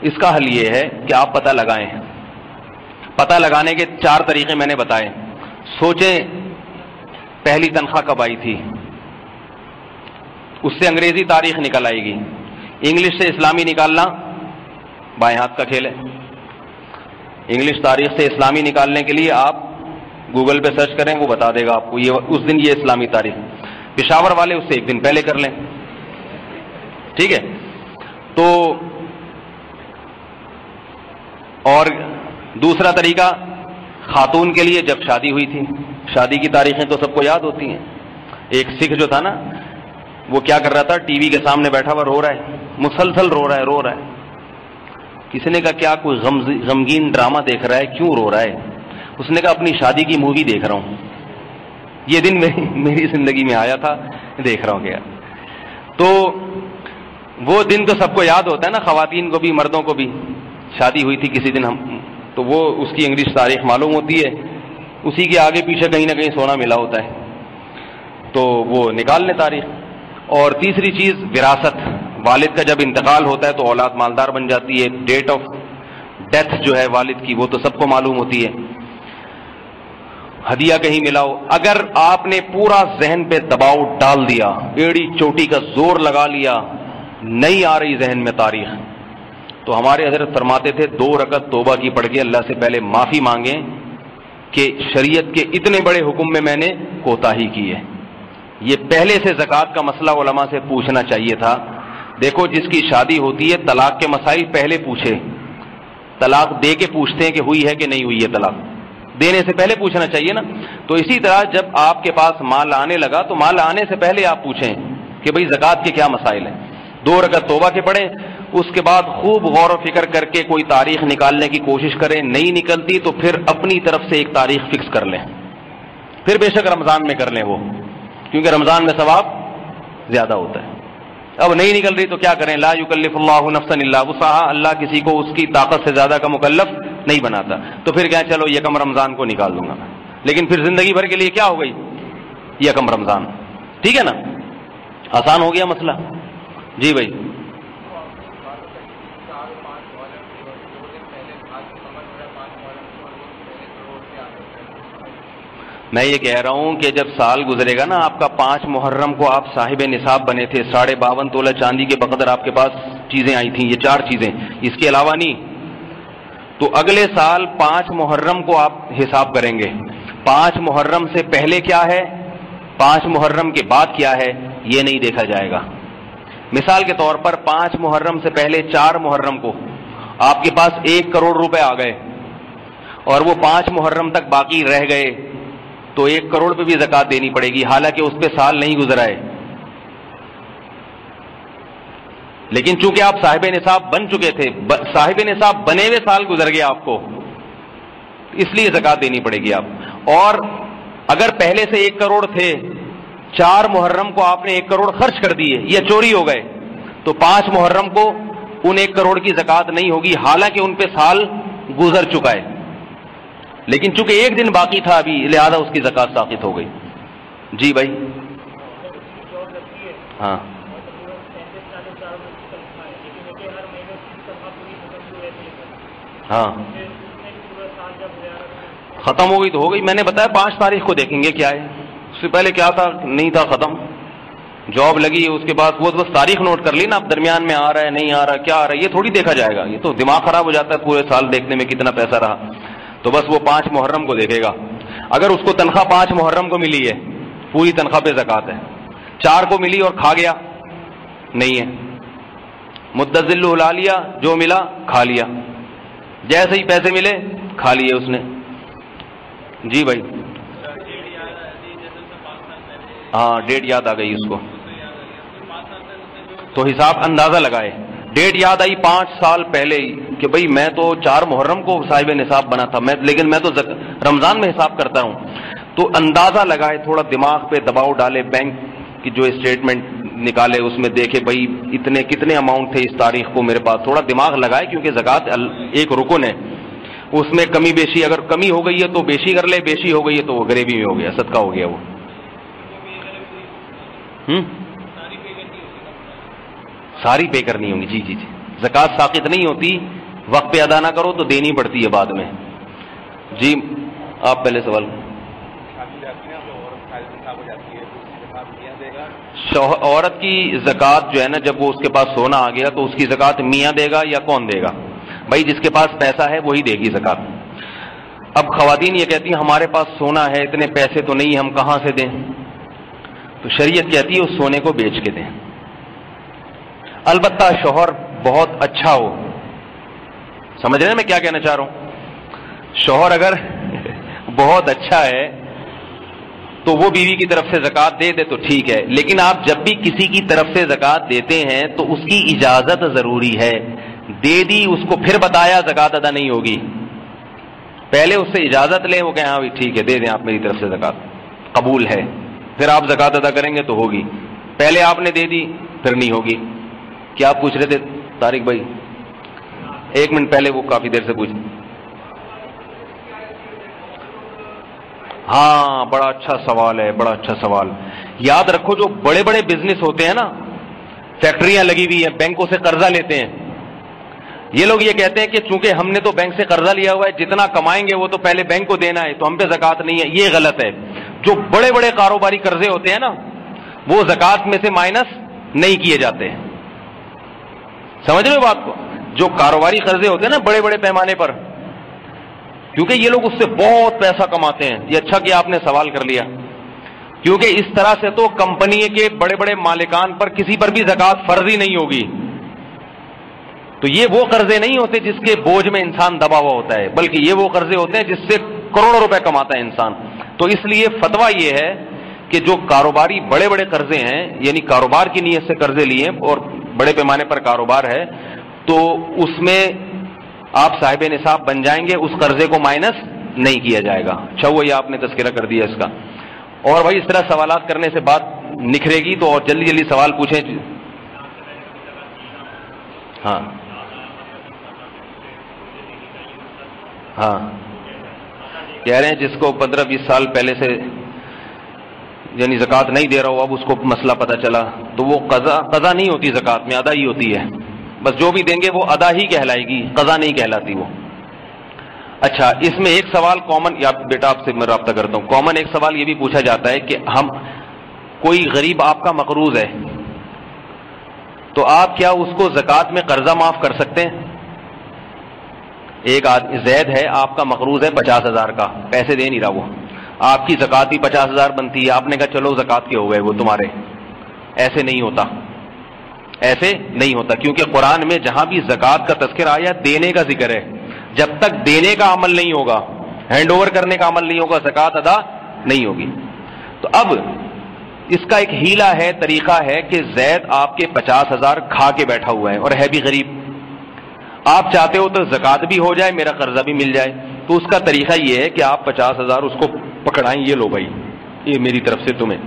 اس کا حل یہ ہے کہ آپ پتہ لگائیں. پتہ لگانے کے 4 طریقے میں نے بتائے. سوچیں پہلی تنخواہ کب آئی تھی، اس سے انگریزی تاریخ نکل آئے گی. انگلش سے اسلامی نکالنا بائیں ہاتھ کا کھیل ہے. انگلش تاریخ سے اسلامی نکالنے کے لیے آپ گوگل پہ سرچ کریں، وہ بتا دے گا آپ کو یہ اس دن یہ اسلامی تاریخ. پشاور والے اس سے 1 دن پہلے کر لیں، ٹھیک ہے. تو اور دوسرا طریقہ خاتون کے لیے جب شادی ہوئی تھی، شادی کی تاریخیں تو سب کو یاد ہوتی ہیں. ایک سکھ جو تھا نا، وہ کیا کر رہا تھا، ٹی وی کے سامنے بیٹھا ہوا رو رہا ہے، مسلسل رو رہا ہے. کسی نے کہا کیا کوئی غمگین ڈرامہ دیکھ رہا ہے، کیوں رو رہا ہے؟ اس نے کہا اپنی شادی کی مووی دیکھ رہا ہوں، یہ دن میری زندگی میں آیا تھا، دیکھ رہا ہوں. کیا تو وہ دن تو سب کو یاد ہوتا ہے نا، خواتین کو بھی مردوں کو بھی. شادی ہوئی تھی کسی دن ہم تو وہ اس کی انگلش تاریخ معلوم ہوتی ہے، اسی کے آگے پیچھے کہیں نہ کہیں سونا ملا ہوتا ہے، تو وہ نکال لیں تاریخ. اور تیسری چیز وراثت، والد کا جب انتقال ہوتا ہے تو اولاد مالدار بن جاتی ہے. ڈیٹ آف ڈیتھ جو ہے والد کی وہ تو سب کو معلوم ہوتی ہے. ہدیہ کہیں ملا ہو، اگر آپ نے پورا ذہن پہ دباؤ ڈال دیا، ایڑی چوٹی کا زور لگا لیا، نہیں آ رہی ذہن میں تاریخ، تو ہمارے حضرت فرماتے تھے 2 رکعت توبہ کی پڑھ کے اللہ سے پہلے معافی مانگیں کہ شریعت کے اتنے بڑے حکم میں نے کوتاہی کی ہے. یہ پہلے سے زکوٰۃ کا مسئلہ علماء سے پوچھنا چاہیے تھا. دیکھو جس کی شادی ہوتی ہے طلاق کے مسائل پہلے پوچھے، طلاق دے کے پوچھتے ہیں کہ ہوئی ہے کہ نہیں ہوئی ہے، طلاق دینے سے پہلے پوچھنا چاہیے نا. تو اسی طرح جب آپ کے پاس مال آنے لگا تو مال آنے سے پہلے آپ پوچھیں کہ بھئی زکوٰۃ کے کیا مسائل ہیں. 2 رکعت توبہ کے پڑھیں، اس کے بعد خوب غور و فکر کر کے کوئی تاریخ نکالنے کی کوشش کریں. نہیں نکلتی تو پھر اپنی طرف سے ایک تاریخ فکس کر لیں، پھر بے شک رمضان میں کر لیں وہ، کیونکہ رمضان میں ثواب زیادہ ہوتا ہے. اب نہیں نکل رہی تو کیا کریں؟ لا یکلف اللہ نفسا الا وسعها، اللہ کسی کو اس کی طاقت سے زیادہ کا مکلف نہیں بناتا. تو پھر کیا، چلو یکم رمضان کو نکال دوں گا، لیکن پھر زندگی بھر کے لیے کیا ہو گئی؟ یکم رمضان. ٹھیک ہے نا، آسان ہو گیا مسئلہ. جی بھائی. میں یہ کہہ رہا ہوں کہ جب سال گزرے گا نا آپ کا، 5 محرم کو آپ صاحب نصاب بنے تھے، 52.5 تولہ چاندی کے بقدر آپ کے پاس چیزیں آئی تھیں، یہ 4 چیزیں، اس کے علاوہ نہیں. تو اگلے سال 5 محرم کو آپ حساب کریں گے. 5 محرم سے پہلے کیا ہے، 5 محرم کے بعد کیا ہے، یہ نہیں دیکھا جائے گا. مثال کے طور پر 5 محرم سے پہلے 4 محرم کو آپ کے پاس 1 کروڑ روپے آ گئے اور وہ 5 محرم تک باقی رہ گئے، تو 1 کروڑ پہ بھی زکوٰۃ دینی پڑے گی، حالانکہ اس پہ سال نہیں گزرا ہے. لیکن چونکہ آپ صاحب نصاب بن چکے تھے، صاحب نصاب بنے ہوئے سال گزر گیا آپ کو، اس لیے زکوٰۃ دینی پڑے گی آپ. اور اگر پہلے سے 1 کروڑ تھے، 4 محرم کو آپ نے 1 کروڑ خرچ کر دیے یا چوری ہو گئے، تو 5 محرم کو ان 1 کروڑ کی زکوٰۃ نہیں ہوگی، حالانکہ ان پہ سال گزر چکا ہے. لیکن چونکہ 1 دن باقی تھا ابھی، لہذا اس کی زکوٰۃ ساقط ہو گئی. جی بھائی. ہاں ہاں ختم ہو گئی تو ہو گئی. میں نے بتایا 5 تاریخ کو دیکھیں گے کیا ہے، اس سے پہلے کیا تھا، نہیں تھا، ختم. جاب لگی اس کے بعد وہ بس تاریخ نوٹ کر لی نا، اب درمیان میں آ رہا ہے نہیں آ رہا، کیا آ رہا ہے، یہ تھوڑی دیکھا جائے گا. یہ تو دماغ خراب ہو جاتا ہے پورے سال دیکھنے میں کتنا پیسہ رہا. تو بس وہ 5 محرم کو دیکھے گا. اگر اس کو تنخواہ 5 محرم کو ملی ہے، پوری تنخواہ پہ زکوٰۃ ہے، 4 کو ملی اور کھا گیا، نہیں ہے. مدذل الا لیا، جو ملا کھا لیا، جیسے ہی پیسے ملے کھا لیے اس نے. جی بھائی. ہاں ڈیٹ یاد آ گئی اس کو، تو حساب اندازہ لگائے. ڈیٹ یاد آئی 5 سال پہلے ہی کہ بھئی میں تو 4 محرم کو صاحب نصاب بنا تھا، لیکن میں تو رمضان میں حساب کرتا ہوں. تو اندازہ لگائے، تھوڑا دماغ پہ دباؤ ڈالے، بینک کی جو اسٹیٹمنٹ نکالے اس میں دیکھے بھئی کتنے اماؤنٹ تھے اس تاریخ کو میرے پاس. تھوڑا دماغ لگائے، کیونکہ زکوٰۃ ایک رکن ہے، اس میں کمی بیشی، اگر کمی ہو گئی ہے تو بیشی کر لے، بیشی ہو گئی ہے تو وہ گریوی میں ہو گیا، صدقہ ہو گیا وہ. ساری پے کرنی ہوں گی. جی جی جی. زکوٰۃ ساقط نہیں ہوتی، وقت پہ ادا نہ کرو تو دینی پڑتی ہے بعد میں. جی آپ پہلے سوال. عورت کی زکوٰۃ جو ہے نا، جب وہ اس کے پاس سونا آ گیا تو اس کی زکوٰۃ میاں دے گا یا کون دے گا؟ بھائی جس کے پاس پیسہ ہے وہی دے گی زکوٰۃ. اب خواتین یہ کہتی ہیں ہمارے پاس سونا ہے، اتنے پیسے تو نہیں، ہم کہاں سے دیں؟ تو شریعت کہتی ہے اس سونے کو بیچ کے دیں. البتہ شوہر بہت اچھا ہو. سمجھ رہے ہیں میں کیا کہنا چاہ رہا ہوں؟ شوہر اگر بہت اچھا ہے تو وہ بیوی کی طرف سے زکوٰۃ دے دے تو ٹھیک ہے. لیکن آپ جب بھی کسی کی طرف سے زکوٰۃ دیتے ہیں تو اس کی اجازت ضروری ہے. دے دی اس کو پھر بتایا زکوٰۃ ادا نہیں ہوگی. پہلے اس سے اجازت لیں، وہ کہیں ہاں بھی ٹھیک ہے دے دیں آپ میری طرف سے زکوٰۃ، قبول ہے، پھر آپ زکوٰۃ ادا کریں گے تو ہوگی. پہلے آپ نے دے دی پھر نہیں ہوگی. کیا پوچھ رہے تھے طارق بھائی؟ ایک منٹ پہلے وہ کافی دیر سے پوچھ. ہاں بڑا اچھا سوال ہے، بڑا اچھا سوال. یاد رکھو جو بڑے بڑے بزنس ہوتے ہیں نا، فیکٹریاں لگی ہوئی ہیں، بینکوں سے قرضہ لیتے ہیں، یہ لوگ یہ کہتے ہیں کہ چونکہ ہم نے تو بینک سے قرضہ لیا ہوا ہے، جتنا کمائیں گے وہ تو پہلے بینک کو دینا ہے، تو ہم پہ زکوٰۃ نہیں ہے. یہ غلط ہے. جو بڑے بڑے کاروباری قرضے ہوتے ہیں نا، وہ زکوٰۃ میں سے مائنس نہیں کیے جاتے. سمجھ رہے ہو بات کو؟ جو کاروباری قرضے ہوتے ہیں نا بڑے بڑے پیمانے پر، کیونکہ یہ لوگ اس سے بہت پیسہ کماتے ہیں. یہ اچھا کہ آپ نے سوال کر لیا، کیونکہ اس طرح سے تو کمپنی کے بڑے بڑے مالکان پر کسی پر بھی زکوٰۃ فرض ہی نہیں ہوگی. تو یہ وہ قرضے نہیں ہوتے جس کے بوجھ میں انسان دبا ہوا ہوتا ہے، بلکہ یہ وہ قرضے ہوتے ہیں جس سے کروڑوں روپے کماتا ہے انسان. تو اس لیے فتویٰ یہ ہے کہ جو کاروباری بڑے بڑے قرضے ہیں، یعنی کاروبار کی نیت سے قرضے لیے اور بڑے پیمانے پر کاروبار ہے، تو اس میں آپ صاحب نصاب بن جائیں گے، اس قرضے کو مائنس نہیں کیا جائے گا. اچھا ہوا یہ آپ نے تذکرہ کر دیا اس کا. اور بھائی اس طرح سوالات کرنے سے بات نکھرے گی، تو اور جلدی جلدی سوال پوچھیں. ہاں ہاں کہہ رہے ہیں جس کو 15-20 سال پہلے سے یعنی زکوٰۃ نہیں دے رہا ہو، اب اس کو مسئلہ پتہ چلا، تو وہ قضا نہیں ہوتی، زکوٰۃ میں ادا ہی ہوتی ہے. بس جو بھی دیں گے وہ ادا ہی کہلائے گی، قضا نہیں کہلاتی وہ. اچھا اس میں ایک سوال کامن، یا بیٹا آپ سے میں رابطہ کرتا ہوں، کامن ایک سوال یہ بھی پوچھا جاتا ہے کہ ہم کوئی غریب آپ کا مقروض ہے، تو آپ کیا اس کو زکوٰۃ میں قرضہ معاف کر سکتے ہیں؟ ایک آدمی زید ہے، آپ کا مقروض ہے 50,000 کا، پیسے دے نہیں رہا وہ، آپ کی زکوٰۃ ہی 50,000 بنتی ہے، آپ نے کہا چلو زکوٰۃ کے ہو گئے وہ تمہارے. ایسے نہیں ہوتا، ایسے نہیں ہوتا، کیونکہ قرآن میں جہاں بھی زکوٰۃ کا تذکرہ آیا دینے کا ذکر ہے. جب تک دینے کا عمل نہیں ہوگا، ہینڈ اوور کرنے کا عمل نہیں ہوگا، زکوٰۃ ادا نہیں ہوگی. تو اب اس کا ایک ہیلا ہے، طریقہ ہے کہ زید آپ کے 50,000 کھا کے بیٹھا ہوا ہے اور ہے بھی غریب. آپ چاہتے ہو تو زکوٰۃ بھی ہو جائے، میرا قرضہ بھی مل جائے. تو اس کا طریقہ یہ ہے کہ آپ 50,000 اس کو پکڑائیں، یہ لو بھائی یہ میری طرف سے تمہیں.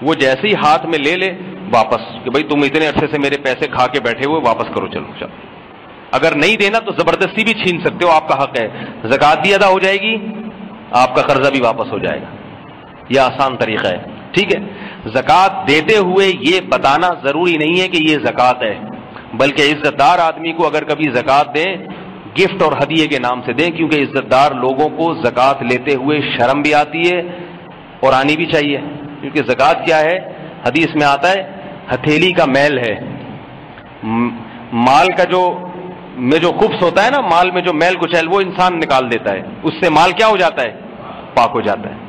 وہ جیسے ہی ہاتھ میں لے لے واپس، کہ بھائی تم اتنے عرصے سے میرے پیسے کھا کے بیٹھے ہوئے، واپس کرو، چلو چلو. اگر نہیں دینا تو زبردستی بھی چھین سکتے ہو، آپ کا حق ہے. زکوٰۃ بھی ادا ہو جائے گی، آپ کا قرضہ بھی واپس ہو جائے گا. یہ آسان طریقہ ہے. ٹھیک ہے. زکوٰۃ دیتے ہوئے یہ بتانا ضروری نہیں ہے کہ یہ زکوٰۃ ہے، بلکہ عزت دار آدمی کو اگر کبھی زکوٰۃ دیں، گفٹ اور ہدیے کے نام سے دیں، کیونکہ عزت دار لوگوں کو زکوٰۃ لیتے ہوئے شرم بھی آتی ہے اور آنی بھی چاہیے. کیونکہ زکوٰۃ کیا ہے؟ حدیث میں آتا ہے ہتھیلی کا میل ہے. مال کا جو خبث ہوتا ہے نا، مال میں جو میل کچیل، وہ انسان نکال دیتا ہے، اس سے مال کیا ہو جاتا ہے؟ پاک ہو جاتا ہے.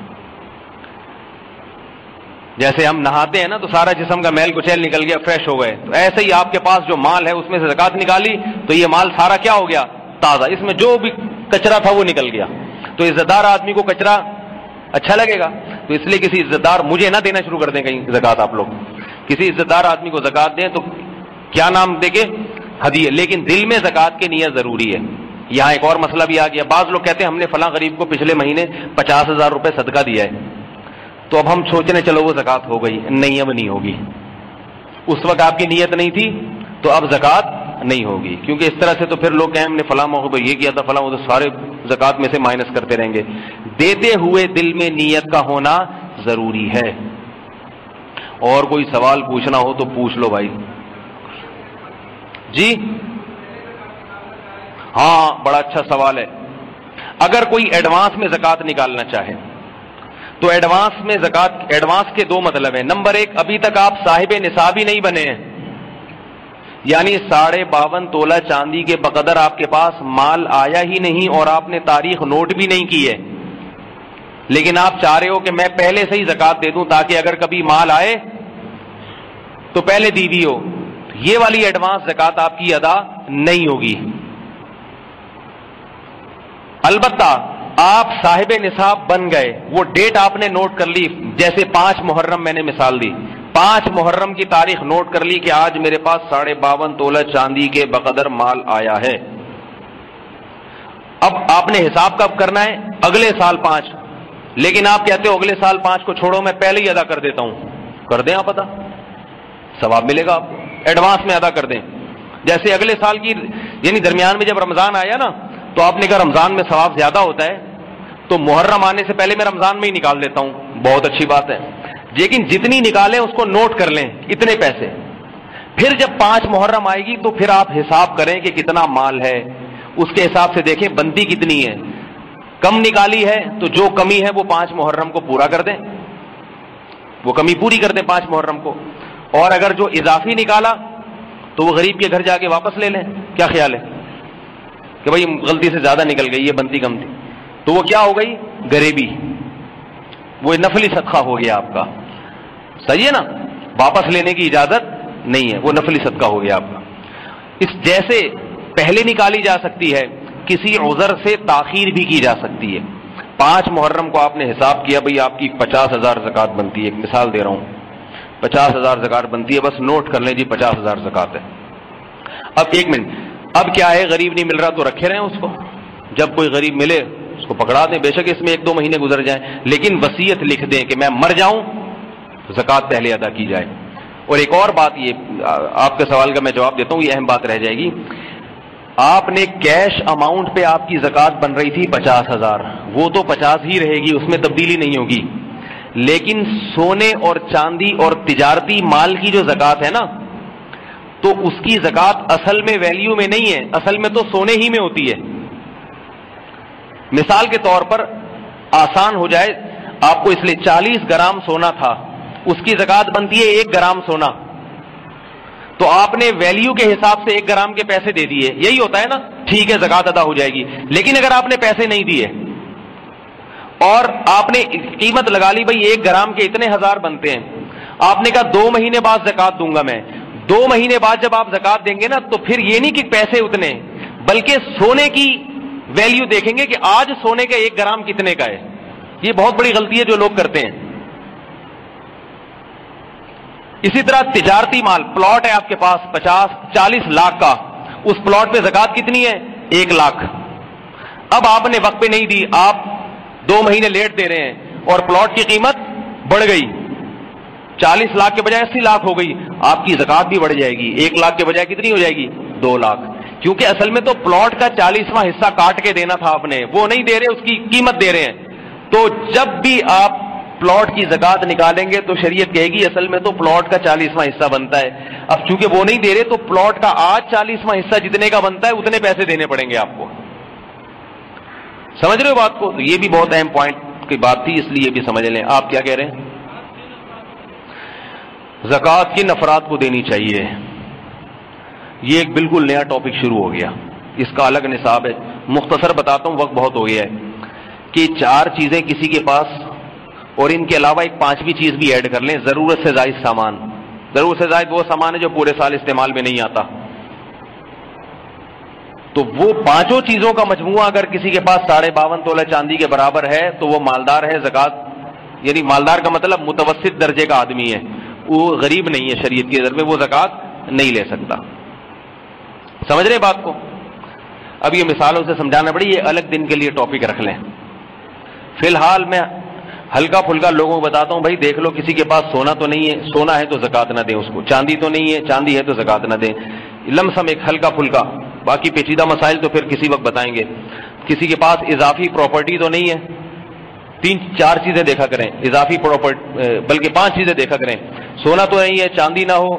جیسے ہم نہاتے ہیں نا تو سارا جسم کا میل کچیل نکل گیا، فریش ہو گئے. تو ایسے ہی آپ کے پاس جو مال ہے اس میں سے زکوٰۃ نکالی تو یہ مال سارا کیا ہو گیا؟ تازہ. اس میں جو بھی کچرا تھا وہ نکل گیا. تو عزت دار آدمی کو کچرا اچھا لگے گا، تو اس لیے کسی عزت دار، مجھے نہ دینا شروع کر دیں کہیں زکوٰۃ آپ لوگ، کسی عزت دار آدمی کو زکوٰۃ دیں تو کیا نام دے کے؟ ہدیہ. لیکن دل میں زکوٰۃ کی نیت ضروری ہے. یہاں ایک اور مسئلہ بھی آ گیا. بعض لوگ کہتے ہیں ہم نے فلاں غریب کو پچھلے مہینے 50,000 روپے صدقہ دیا ہے، تو اب ہم سوچ رہے چلو وہ زکوٰۃ ہو گئی. نہیں، اب نہیں ہوگی. اس وقت آپ کی نیت نہیں تھی تو اب زکوٰۃ نہیں ہوگی. کیونکہ اس طرح سے تو پھر لوگ کہیں ہم نے فلاں موقع پہ یہ کیا تھا، فلاں، وہ تو سارے زکوٰۃ میں سے مائنس کرتے رہیں گے. دیتے ہوئے دل میں نیت کا ہونا ضروری ہے. اور کوئی سوال پوچھنا ہو تو پوچھ لو بھائی. جی ہاں بڑا اچھا سوال ہے. اگر کوئی ایڈوانس میں زکوٰۃ نکالنا چاہے تو ایڈوانس کے دو مطلب ہیں. نمبر ایک، ابھی تک آپ صاحب نصاب ہی نہیں بنے ہیں، یعنی 52.5 تولہ چاندی کے بقدر آپ کے پاس مال آیا ہی نہیں اور آپ نے تاریخ نوٹ بھی نہیں کی ہے، لیکن آپ چاہ رہے ہو کہ میں پہلے سے ہی زکوٰۃ دے دوں تاکہ اگر کبھی مال آئے تو پہلے دی دی ہو. یہ والی ایڈوانس زکوٰۃ آپ کی ادا نہیں ہوگی. البتہ آپ صاحب نصاب بن گئے، وہ ڈیٹ آپ نے نوٹ کر لی، جیسے 5 محرم میں نے مثال دی، 5 محرم کی تاریخ نوٹ کر لی کہ آج میرے پاس 52.5 تولہ چاندی کے بقدر مال آیا ہے. اب آپ نے حساب کب کرنا ہے؟ اگلے سال 5. لیکن آپ کہتے ہو اگلے سال 5 کو چھوڑو، میں پہلے ہی ادا کر دیتا ہوں. کر دیں آپ ادا، ثواب ملے گا آپ کو. ایڈوانس میں ادا کر دیں. جیسے اگلے سال کی یعنی درمیان میں جب رمضان آیا نا تو آپ نے کہا رمضان میں ثواب زیادہ ہوتا ہے تو محرم آنے سے پہلے میں رمضان میں ہی نکال دیتا ہوں. بہت اچھی بات ہے, لیکن جتنی نکالیں اس کو نوٹ کر لیں اتنے پیسے. پھر جب 5 محرم آئے گی تو پھر آپ حساب کریں کہ کتنا مال ہے, اس کے حساب سے دیکھیں بندی کتنی ہے. کم نکالی ہے تو جو کمی ہے وہ 5 محرم کو پورا کر دیں, وہ کمی پوری کر دیں 5 محرم کو. اور اگر جو اضافی نکالا تو وہ غریب کے گھر جا کے واپس لے لیں. کیا خیال ہے کہ بھائی غلطی سے زیادہ نکل گئی, یہ بنتی کم تھی, تو وہ کیا ہو گئی غریبی, وہ نفلی صدقہ ہو گیا آپ کا. صحیح ہے نا, واپس لینے کی اجازت نہیں ہے, وہ نفلی صدقہ ہو گیا آپ کا. اس جیسے پہلے نکالی جا سکتی ہے, کسی عذر سے تاخیر بھی کی جا سکتی ہے. 5 محرم کو آپ نے حساب کیا بھئی آپ کی 50,000 زکوٰۃ بنتی ہے, ایک مثال دے رہا ہوں, 50,000 زکوٰۃ بنتی ہے, بس نوٹ کر لیں جی 50,000 زکوٰۃ ہے. اب ایک منٹ, اب کیا ہے غریب نہیں مل رہا تو رکھے رہیں اس کو, جب کوئی غریب ملے اس کو پکڑا دیں, بے شک اس میں 1-2 مہینے گزر جائیں, لیکن وصیت لکھ دیں کہ میں مر جاؤں زکوٰۃ پہلے ادا کی جائے. اور ایک اور بات, یہ آپ کے سوال کا میں جواب دیتا ہوں, یہ اہم بات رہ جائے گی. آپ نے کیش اماؤنٹ پہ آپ کی زکوٰۃ بن رہی تھی 50,000, وہ تو 50 ہی رہے گی, اس میں تبدیلی نہیں ہوگی. لیکن سونے اور چاندی اور تجارتی مال کی جو زکوٰۃ ہے نا, تو اس کی زکوٰۃ اصل میں ویلیو میں نہیں ہے, اصل میں تو سونے ہی میں ہوتی ہے. مثال کے طور پر آسان ہو جائے آپ کو, اس لیے 40 گرام سونا تھا, اس کی زکوٰۃ بنتی ہے 1 گرام سونا, تو آپ نے ویلیو کے حساب سے 1 گرام کے پیسے دے دیے, یہی ہوتا ہے نا, ٹھیک ہے زکوٰۃ ادا ہو جائے گی. لیکن اگر آپ نے پیسے نہیں دیے اور آپ نے قیمت لگا لی بھئی 1 گرام کے اتنے 1000 بنتے ہیں, آپ نے کہا 2 مہینے بعد زکوٰۃ دوں گا میں, 2 مہینے بعد جب آپ زکوٰۃ دیں گے نا تو پھر یہ نہیں کہ پیسے اتنے, بلکہ سونے کی ویلیو دیکھیں گے کہ آج سونے کا 1 گرام کتنے کا ہے. یہ بہت بڑی غلطی ہے جو لوگ کرتے ہیں. اسی طرح تجارتی مال, پلاٹ ہے آپ کے پاس 50-40 لاکھ کا, اس پلاٹ پہ زکوٰۃ کتنی ہے 1 لاکھ. اب آپ نے وقت پہ نہیں دی, آپ 2 مہینے لیٹ دے رہے ہیں اور پلاٹ کی قیمت بڑھ گئی, 40 لاکھ کے بجائے 80 لاکھ ہو گئی, آپ کی زکوٰۃ بھی بڑھ جائے گی. 1 لاکھ کے بجائے کتنی ہو جائے گی 2 لاکھ, کیونکہ اصل میں تو پلاٹ کا 40واں حصہ کاٹ کے دینا تھا آپ نے, وہ نہیں دے رہے, اس کی قیمت دے رہے ہیں. تو جب بھی آپ پلاٹ کی زکوٰۃ نکالیں گے تو شریعت کہے گی اصل میں تو پلاٹ کا 40واں حصہ بنتا ہے. اب چونکہ وہ نہیں دے رہے تو پلاٹ کا آج 40واں حصہ جتنے کا بنتا ہے اتنے پیسے دینے پڑیں گے آپ کو. سمجھ رہے ہو بات کو؟ تو یہ بھی بہت اہم پوائنٹ کی بات تھی, اس لیے بھی سمجھ لیں. آپ کیا کہہ رہے ہیں؟ زکوٰۃ کن افراد کو دینی چاہیے, یہ ایک بالکل نیا ٹاپک شروع ہو گیا, اس کا الگ نصاب ہے. مختصر بتاتا ہوں, وقت بہت ہو گیا ہے, کہ 4 چیزیں کسی کے پاس, اور ان کے علاوہ ایک 5ویں چیز بھی ایڈ کر لیں, ضرورت سے زائد سامان. ضرورت سے زائد وہ سامان ہے جو پورے سال استعمال میں نہیں آتا. تو وہ 5 چیزوں کا مجموعہ اگر کسی کے پاس 52.5 تولہ چاندی کے برابر ہے تو وہ مالدار ہے. زکوٰۃ یعنی مالدار کا مطلب متوسط درجے کا آدمی ہے, وہ غریب نہیں ہے شریعت کی نظر میں, وہ زکوٰۃ نہیں لے سکتا. سمجھ رہے بات کو؟ اب یہ مثالوں سے سمجھانا پڑی, یہ الگ دن کے لیے ٹاپک رکھ لیں. فی الحال میں ہلکا پھلکا لوگوں کو بتاتا ہوں, بھائی دیکھ لو کسی کے پاس سونا تو نہیں ہے, سونا ہے تو زکوٰۃ نہ دیں اس کو. چاندی تو نہیں ہے, چاندی ہے تو زکوٰۃ نہ دیں. لمسم ایک ہلکا پھلکا, باقی پیچیدہ مسائل تو پھر کسی وقت بتائیں گے. کسی کے پاس اضافی پراپرٹی تو نہیں ہے, 3-4 چیزیں دیکھا کریں. اضافی پراپرٹی بلکہ 5 چیزیں دیکھا کریں. سونا تو نہیں ہے, چاندی نہ ہو,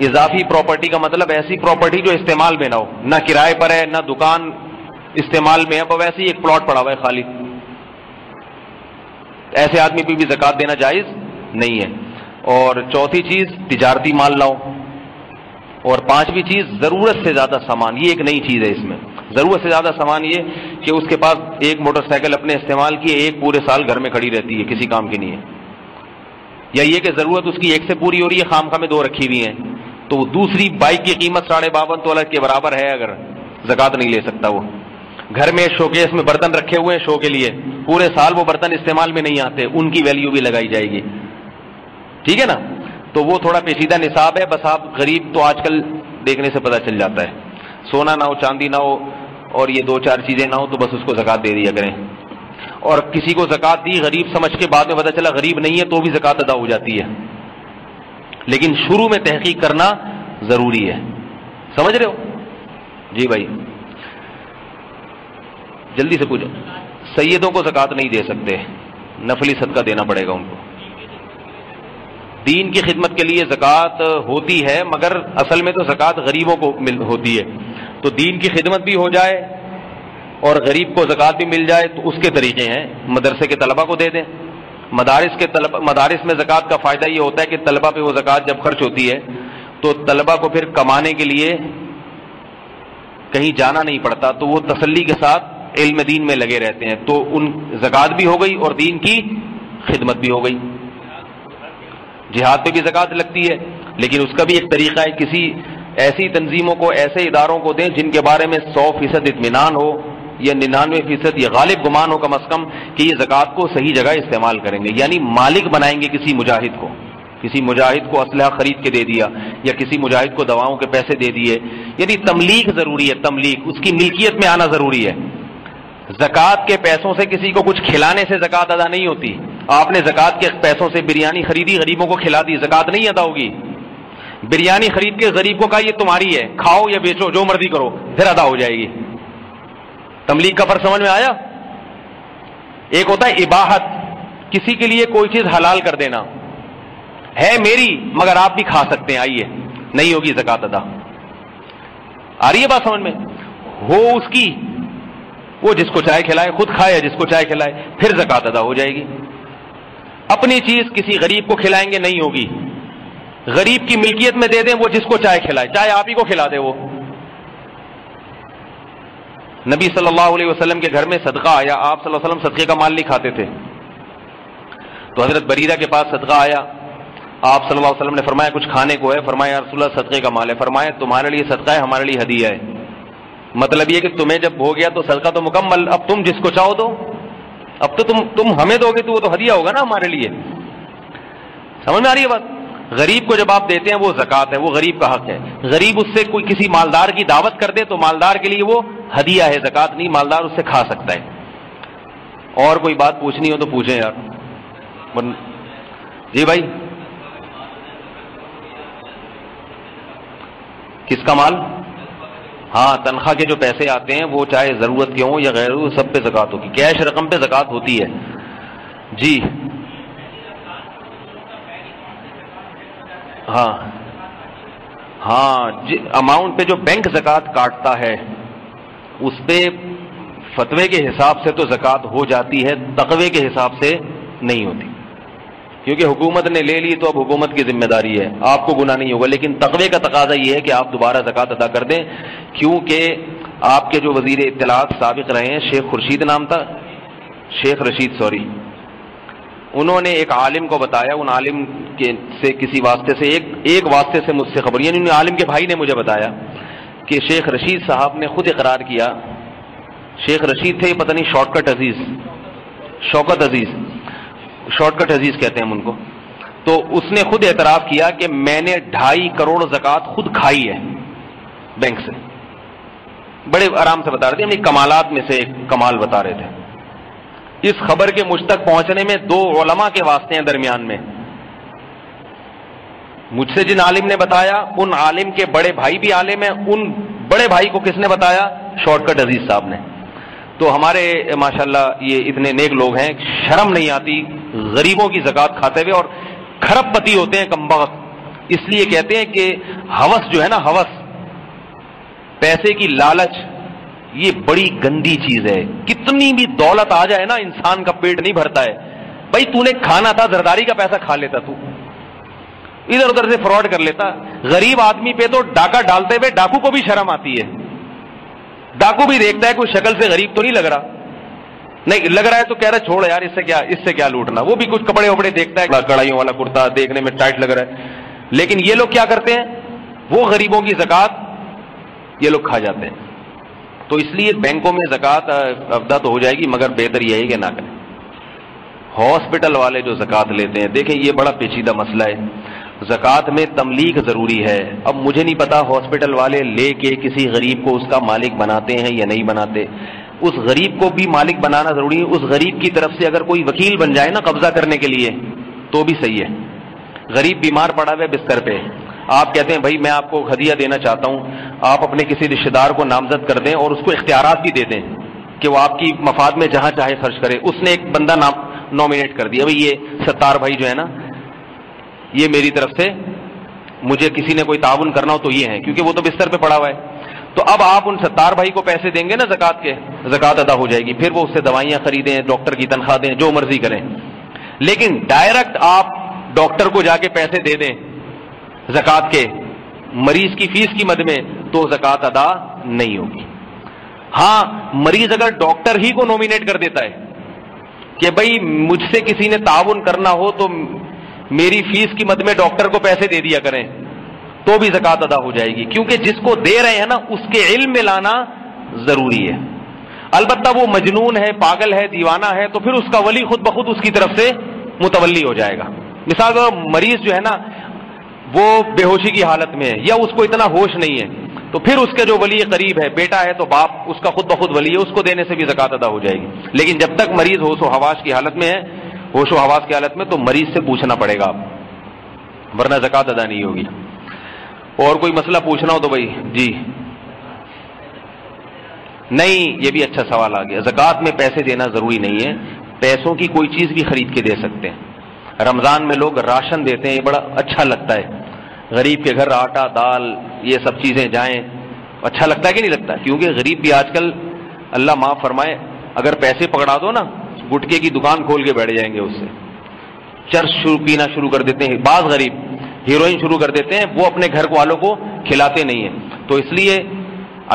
اضافی پراپرٹی کا مطلب ایسی پراپرٹی جو استعمال میں نہ ہو, نہ کرائے پر ہے نہ دکان استعمال میں ہے, اب ویسے ہی ایک پلاٹ پڑا ہوا ہے خالی, ایسے آدمی پہ بھی زکوٰۃ دینا جائز نہیں ہے. اور چوتھی چیز تجارتی مال لاؤ. اور 5ویں چیز ضرورت سے زیادہ سامان, یہ ایک نئی چیز ہے اس میں. ضرورت سے زیادہ سامان یہ کہ اس کے پاس ایک موٹر سائیکل اپنے استعمال کی, ایک پورے سال گھر میں کھڑی رہتی ہے کسی کام کی نہیں ہے, یا یہ کہ ضرورت اس کی ایک سے پوری ہو رہی ہے, خام خواہ میں 2 رکھی ہوئی ہیں, تو دوسری بائک کی قیمت 52.5 تولہ کے برابر ہے, اگر زکوٰۃ نہیں لے سکتا. وہ گھر میں شوکیس میں برتن رکھے ہوئے ہیں شو کے لیے, پورے سال وہ برتن استعمال میں نہیں آتے, ان کی ویلیو بھی لگائی جائے گی. ٹھیک ہے نا؟ تو وہ تھوڑا پیچیدہ نصاب ہے, بس آپ غریب تو آج کل دیکھنے سے پتہ چل جاتا ہے, سونا نہ ہو, چاندی نہ ہو, اور یہ 2-4 چیزیں نہ ہو تو بس اس کو زکوٰۃ دے دیا کریں. اور کسی کو زکوٰۃ دی غریب سمجھ کے, بعد میں پتہ چلا غریب نہیں ہے تو بھی زکوٰۃ ادا ہو جاتی ہے. لیکن شروع میں تحقیق کرنا ضروری ہے. سمجھ رہے ہو؟ جی بھائی جلدی سے پوچھو. سیدوں کو زکوٰۃ نہیں دے سکتے، نفلی صدقہ دینا پڑے گا ان کو. دین کی خدمت کے لیے زکوٰۃ ہوتی ہے، مگر اصل میں تو زکوٰۃ غریبوں کو ہوتی ہے. تو دین کی خدمت بھی ہو جائے اور غریب کو زکوٰۃ بھی مل جائے تو اس کے طریقے ہیں. مدرسے کے طلبہ کو دے دیں. مدارس میں زکوٰۃ کا فائدہ یہ ہوتا ہے کہ طلبہ پہ وہ زکوٰۃ جب خرچ ہوتی ہے تو طلبہ کو پھر کمانے کے لیے کہیں جانا نہیں پڑتا، تو وہ تسلی کے ساتھ علم دین میں لگے رہتے ہیں. تو ان زکوٰۃ بھی ہو گئی اور دین کی خدمت بھی ہو گئی. جہاد پہ بھی زکوٰۃ لگتی ہے، لیکن اس کا بھی ایک طریقہ ہے. کسی ایسی تنظیموں کو، ایسے اداروں کو دیں جن کے بارے میں 100% اطمینان ہو یا 99% یہ غالب گمان ہو کم از کم کہ یہ زکوٰۃ کو صحیح جگہ استعمال کریں گے. یعنی مالک بنائیں گے کسی مجاہد کو اسلحہ خرید کے دے دیا یا کسی مجاہد کو دواؤں کے پیسے دے دیے. یعنی تملیک ضروری ہے، تملیک، اس کی ملکیت میں آنا ضروری ہے. زکوٰۃ کے پیسوں سے کسی کو کچھ کھلانے سے زکوٰۃ ادا نہیں ہوتی. آپ نے زکوٰۃ کے پیسوں سے بریانی خریدی، غریبوں کو کھلا دی، زکوٰۃ نہیں ادا ہوگی. بریانی خرید کے غریب کو کہا یہ تمہاری ہے، کھاؤ یا بیچو، جو مرضی کرو، پھر ادا ہو جائے گی. تملیغ کا فرق سمجھ میں آیا؟ ایک ہوتا ہے اباحت، کسی کے لیے کوئی چیز حلال کر دینا، ہے میری مگر آپ بھی کھا سکتے ہیں، آئیے، نہیں ہوگی زکوٰۃ ادا. آ رہی ہے بات سمجھ میں؟ ہو اس کی، وہ جس کو چاہے کھلائے، خود کھائے جس کو چاہے کھلائے، پھر زکوٰۃ ادا ہو جائے گی. اپنی چیز کسی غریب کو کھلائیں گے نہیں ہوگی. غریب کی ملکیت میں دے دیں، وہ جس کو چاہے کھلائے، چاہے آپ ہی کو کھلا دے. وہ نبی صلی اللہ علیہ وسلم کے گھر میں صدقہ آیا، آپ صلی اللہ علیہ وسلم صدقے کا مال نہیں کھاتے تھے. تو حضرت بریرہ کے پاس صدقہ آیا، آپ صلی اللہ علیہ وسلم نے فرمایا کچھ کھانے کو ہے؟ فرمایا یا رسول اللہ صدقے کا مال ہے. فرمایا تمہارے لیے صدقہ ہے، ہمارے لیے ہدیہ ہے. مطلب یہ کہ تمہیں جب ہو گیا تو صدقہ تو مکمل، اب تم جس کو چاہو دو. اب تو تم ہمیں دو گے تو وہ تو ہدیہ ہوگا نا ہمارے لیے. سمجھ میں آ رہی ہے بات؟ غریب کو جب آپ دیتے ہیں وہ زکوٰۃ ہے، وہ غریب کا حق ہے. غریب اس سے کوئی کسی مالدار کی دعوت کر دے تو مالدار کے لیے وہ ہدیہ ہے، زکوٰۃ نہیں. مالدار اس سے کھا سکتا ہے. اور کوئی بات پوچھنی ہو تو پوچھیں یار. جی بھائی، کس کا مال؟ ہاں، تنخواہ کے جو پیسے آتے ہیں وہ چاہے ضرورت کے ہوں یا غیر، سب پہ زکوٰۃ ہوگی. کیش رقم پہ زکوٰۃ ہوتی ہے. جی ہاں اماؤنٹ پہ جو بینک زکوٰۃ کاٹتا ہے اس پہ فتوے کے حساب سے تو زکوٰۃ ہو جاتی ہے، تقوی کے حساب سے نہیں ہوتی. کیونکہ حکومت نے لے لی تو اب حکومت کی ذمہ داری ہے، آپ کو گناہ نہیں ہوگا. لیکن تقوی کا تقاضا یہ ہے کہ آپ دوبارہ زکوٰۃ ادا کر دیں. کیونکہ آپ کے جو وزیر اطلاعات سابق رہے ہیں، شیخ خورشید نام تھا، شیخ رشید سوری، انہوں نے ایک عالم کو بتایا. ان عالم کے سے کسی واسطے سے ایک واسطے سے مجھ سے خبر، یعنی ان عالم کے بھائی نے مجھے بتایا کہ شیخ رشید صاحب نے خود اقرار کیا. شیخ رشید تھے، پتہ نہیں شارٹ کٹ عزیز کہتے ہیں ہم ان کو. تو اس نے خود اعتراف کیا کہ میں نے 2.5 کروڑ زکوٰۃ خود کھائی ہے بینک سے. بڑے آرام سے بتا رہے تھے، اپنی کمالات میں سے ایک کمال بتا رہے تھے. اس خبر کے مجھ تک پہنچنے میں 2 علماء کے واسطے ہیں درمیان میں. مجھ سے جن عالم نے بتایا ان عالم کے بڑے بھائی بھی عالم ہیں. ان بڑے بھائی کو کس نے بتایا؟ شارٹ کٹ عزیز صاحب نے. تو ہمارے ماشاءاللہ یہ اتنے نیک لوگ ہیں، شرم نہیں آتی غریبوں کی زکوٰۃ کھاتے ہوئے، اور کھرب پتی ہوتے ہیں کمبخت. اس لیے کہتے ہیں کہ ہوس جو ہے نا، ہوس، پیسے کی لالچ، یہ بڑی گندی چیز ہے. کتنی بھی دولت آ جائے نا، انسان کا پیٹ نہیں بھرتا ہے. بھائی تو نے کھانا تھا، زرداری کا پیسہ کھا لیتا، تو ادھر ادھر سے فراڈ کر لیتا. غریب آدمی پہ تو ڈاکہ ڈالتے ہوئے ڈاکو کو بھی شرم آتی ہے. ڈاکو بھی دیکھتا ہے کوئی شکل سے غریب تو نہیں لگ رہا، نہیں لگ رہا ہے تو کہہ رہا چھوڑ یار، اس سے کیا لوٹنا. وہ بھی کچھ کپڑے وپڑے دیکھتا ہے، کڑھائیوں والا کرتا دیکھنے میں ٹائٹ لگ رہا ہے. لیکن یہ لوگ کیا کرتے ہیں؟ وہ غریبوں کی زکوٰۃ یہ لوگ کھا جاتے ہیں. تو اس لیے بینکوں میں زکوٰۃ افدا تو ہو جائے گی، مگر بہتر یہ ہے کہ نہ کریں. ہاسپٹل والے جو زکوٰۃ لیتے ہیں، دیکھیں یہ بڑا پیچیدہ مسئلہ ہے. زکوٰۃ میں تملیغ ضروری ہے. اب مجھے نہیں پتا ہاسپٹل والے لے کے کسی غریب کو اس کا مالک بناتے ہیں یا نہیں بناتے. اس غریب کو بھی مالک بنانا ضروری ہے. اس غریب کی طرف سے اگر کوئی وکیل بن جائے نا قبضہ کرنے کے لیے تو بھی صحیح ہے. غریب بیمار پڑا ہوا ہے بستر پہ، آپ کہتے ہیں بھائی میں آپ کو ہدیہ دینا چاہتا ہوں, آپ اپنے کسی رشتے دار کو نامزد کر دیں اور اس کو اختیارات بھی دے دیں کہ وہ آپ کی مفاد میں جہاں چاہے خرچ کرے. اس نے ایک بندہ نامینیٹ کر دیا, بھائی یہ ستار بھائی جو ہے نا, یہ میری طرف سے مجھے کسی نے کوئی تعاون کرنا ہو تو یہ ہے, کیونکہ وہ تو بستر پہ پڑا ہوا ہے. تو اب آپ ان ستار بھائی کو پیسے دیں گے نا زکات کے, زکات ادا ہو جائے گی, پھر وہ اس سے دوائیاں خریدیں, ڈاکٹر کی تنخواہ دیں, جو مرضی کریں. لیکن ڈائریکٹ آپ ڈاکٹر کو جا کے پیسے دے دیں زکات کے مریض کی فیس کی مد میں, تو زکات ادا نہیں ہوگی. ہاں مریض اگر ڈاکٹر ہی کو نومینیٹ کر دیتا ہے کہ بھائی مجھ سے کسی نے تعاون کرنا ہو تو میری فیس کی مد میں ڈاکٹر کو پیسے دے دیا کریں, تو بھی زکات ادا ہو جائے گی, کیونکہ جس کو دے رہے ہیں نا اس کے علم میں لانا ضروری ہے. البتہ وہ مجنون ہے, پاگل ہے, دیوانہ ہے, تو پھر اس کا ولی خود بخود اس کی طرف سے متولی ہو جائے گا. مثال کے مریض جو ہے نا وہ بے ہوشی کی حالت میں ہے, یا اس کو اتنا ہوش نہیں ہے, تو پھر اس کے جو ولی قریب ہے, بیٹا ہے تو باپ اس کا خود بخود ولی ہے, اس کو دینے سے بھی زکات ادا ہو جائے گی. لیکن جب تک مریض ہوش و حواس کی حالت میں ہے, ہوش و حواس کی حالت میں, تو مریض سے پوچھنا پڑے گا آپ, ورنہ زکات ادا نہیں ہوگی. اور کوئی مسئلہ پوچھنا ہو تو بھائی جی. نہیں, یہ بھی اچھا سوال آ گیا. زکات میں پیسے دینا ضروری نہیں ہے, پیسوں کی کوئی چیز بھی خرید کے دے سکتے ہیں. رمضان میں لوگ راشن دیتے ہیں, یہ بڑا اچھا لگتا ہے. غریب کے گھر آٹا دال یہ سب چیزیں جائیں, اچھا لگتا ہے کہ نہیں لگتا؟ کیونکہ غریب بھی آج کل, اللہ معاف فرمائے, اگر پیسے پکڑا دو نا گٹکے کی دکان کھول کے بیٹھ جائیں گے, اس سے چرس پینا شروع کر دیتے ہیں. بعض غریب ہیروئن شروع کر دیتے ہیں, وہ اپنے گھر والوں کو کھلاتے نہیں ہیں. تو اس لیے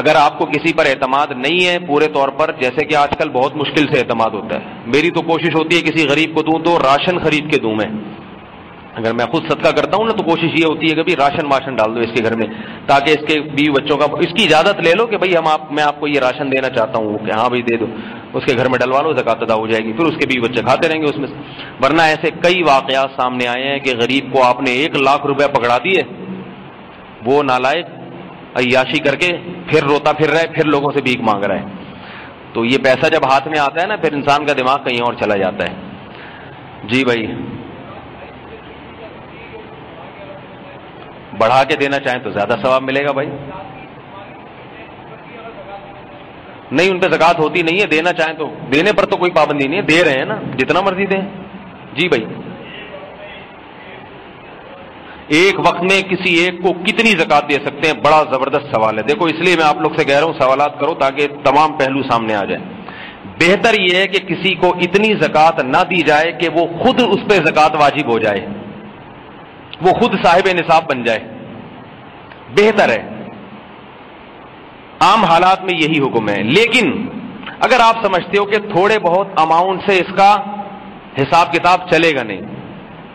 اگر آپ کو کسی پر اعتماد نہیں ہے پورے طور پر, جیسے کہ آج کل بہت مشکل سے اعتماد ہوتا ہے, میری تو کوشش ہوتی ہے کسی غریب کو دوں تو راشن خرید کے دوں. میں اگر میں خود صدقہ کرتا ہوں نا تو کوشش یہ ہوتی ہے کہ راشن واشن ڈال دو اس کے گھر میں, تاکہ اس کے بیوی بچوں کا, اس کی اجازت لے لو کہ بھائی میں آپ کو یہ راشن دینا چاہتا ہوں, کہ ہاں بھائی دے دو, اس کے گھر میں ڈلوا لو, زکات ادا ہو جائے گی, پھر اس کے بیوی بچے کھاتے رہیں گے اس میں سے. ورنہ ایسے کئی واقعات سامنے آئے ہیں کہ غریب کو آپ نے 1 لاکھ روپے پکڑا دیے, وہ نالائق عیاشی کر کے پھر روتا پھر رہا ہے, پھر لوگوں سے بھیک مانگ رہا ہے. تو یہ پیسہ جب ہاتھ میں آتا ہے نا, پھر انسان کا دماغ کہیں اور چلا جاتا ہے. جی بھائی, بڑھا کے دینا چاہیں تو زیادہ ثواب ملے گا بھائی. نہیں, ان پہ زکات ہوتی نہیں ہے, دینا چاہیں تو, دینے پر تو کوئی پابندی نہیں ہے, دے رہے ہیں نا, جتنا مرضی دیں. جی بھائی, ایک وقت میں کسی ایک کو کتنی زکات دے سکتے ہیں؟ بڑا زبردست سوال ہے. دیکھو اس لیے میں آپ لوگ سے کہہ رہا ہوں سوالات کرو تاکہ تمام پہلو سامنے آ جائیں. بہتر یہ ہے کہ کسی کو اتنی زکات نہ دی جائے کہ وہ خود اس پہ زکات واجب ہو جائے, وہ خود صاحب نصاب بن جائے, بہتر ہے. عام حالات میں یہی حکم ہے. لیکن اگر آپ سمجھتے ہو کہ تھوڑے بہت اماؤنٹ سے اس کا حساب کتاب چلے گا نہیں,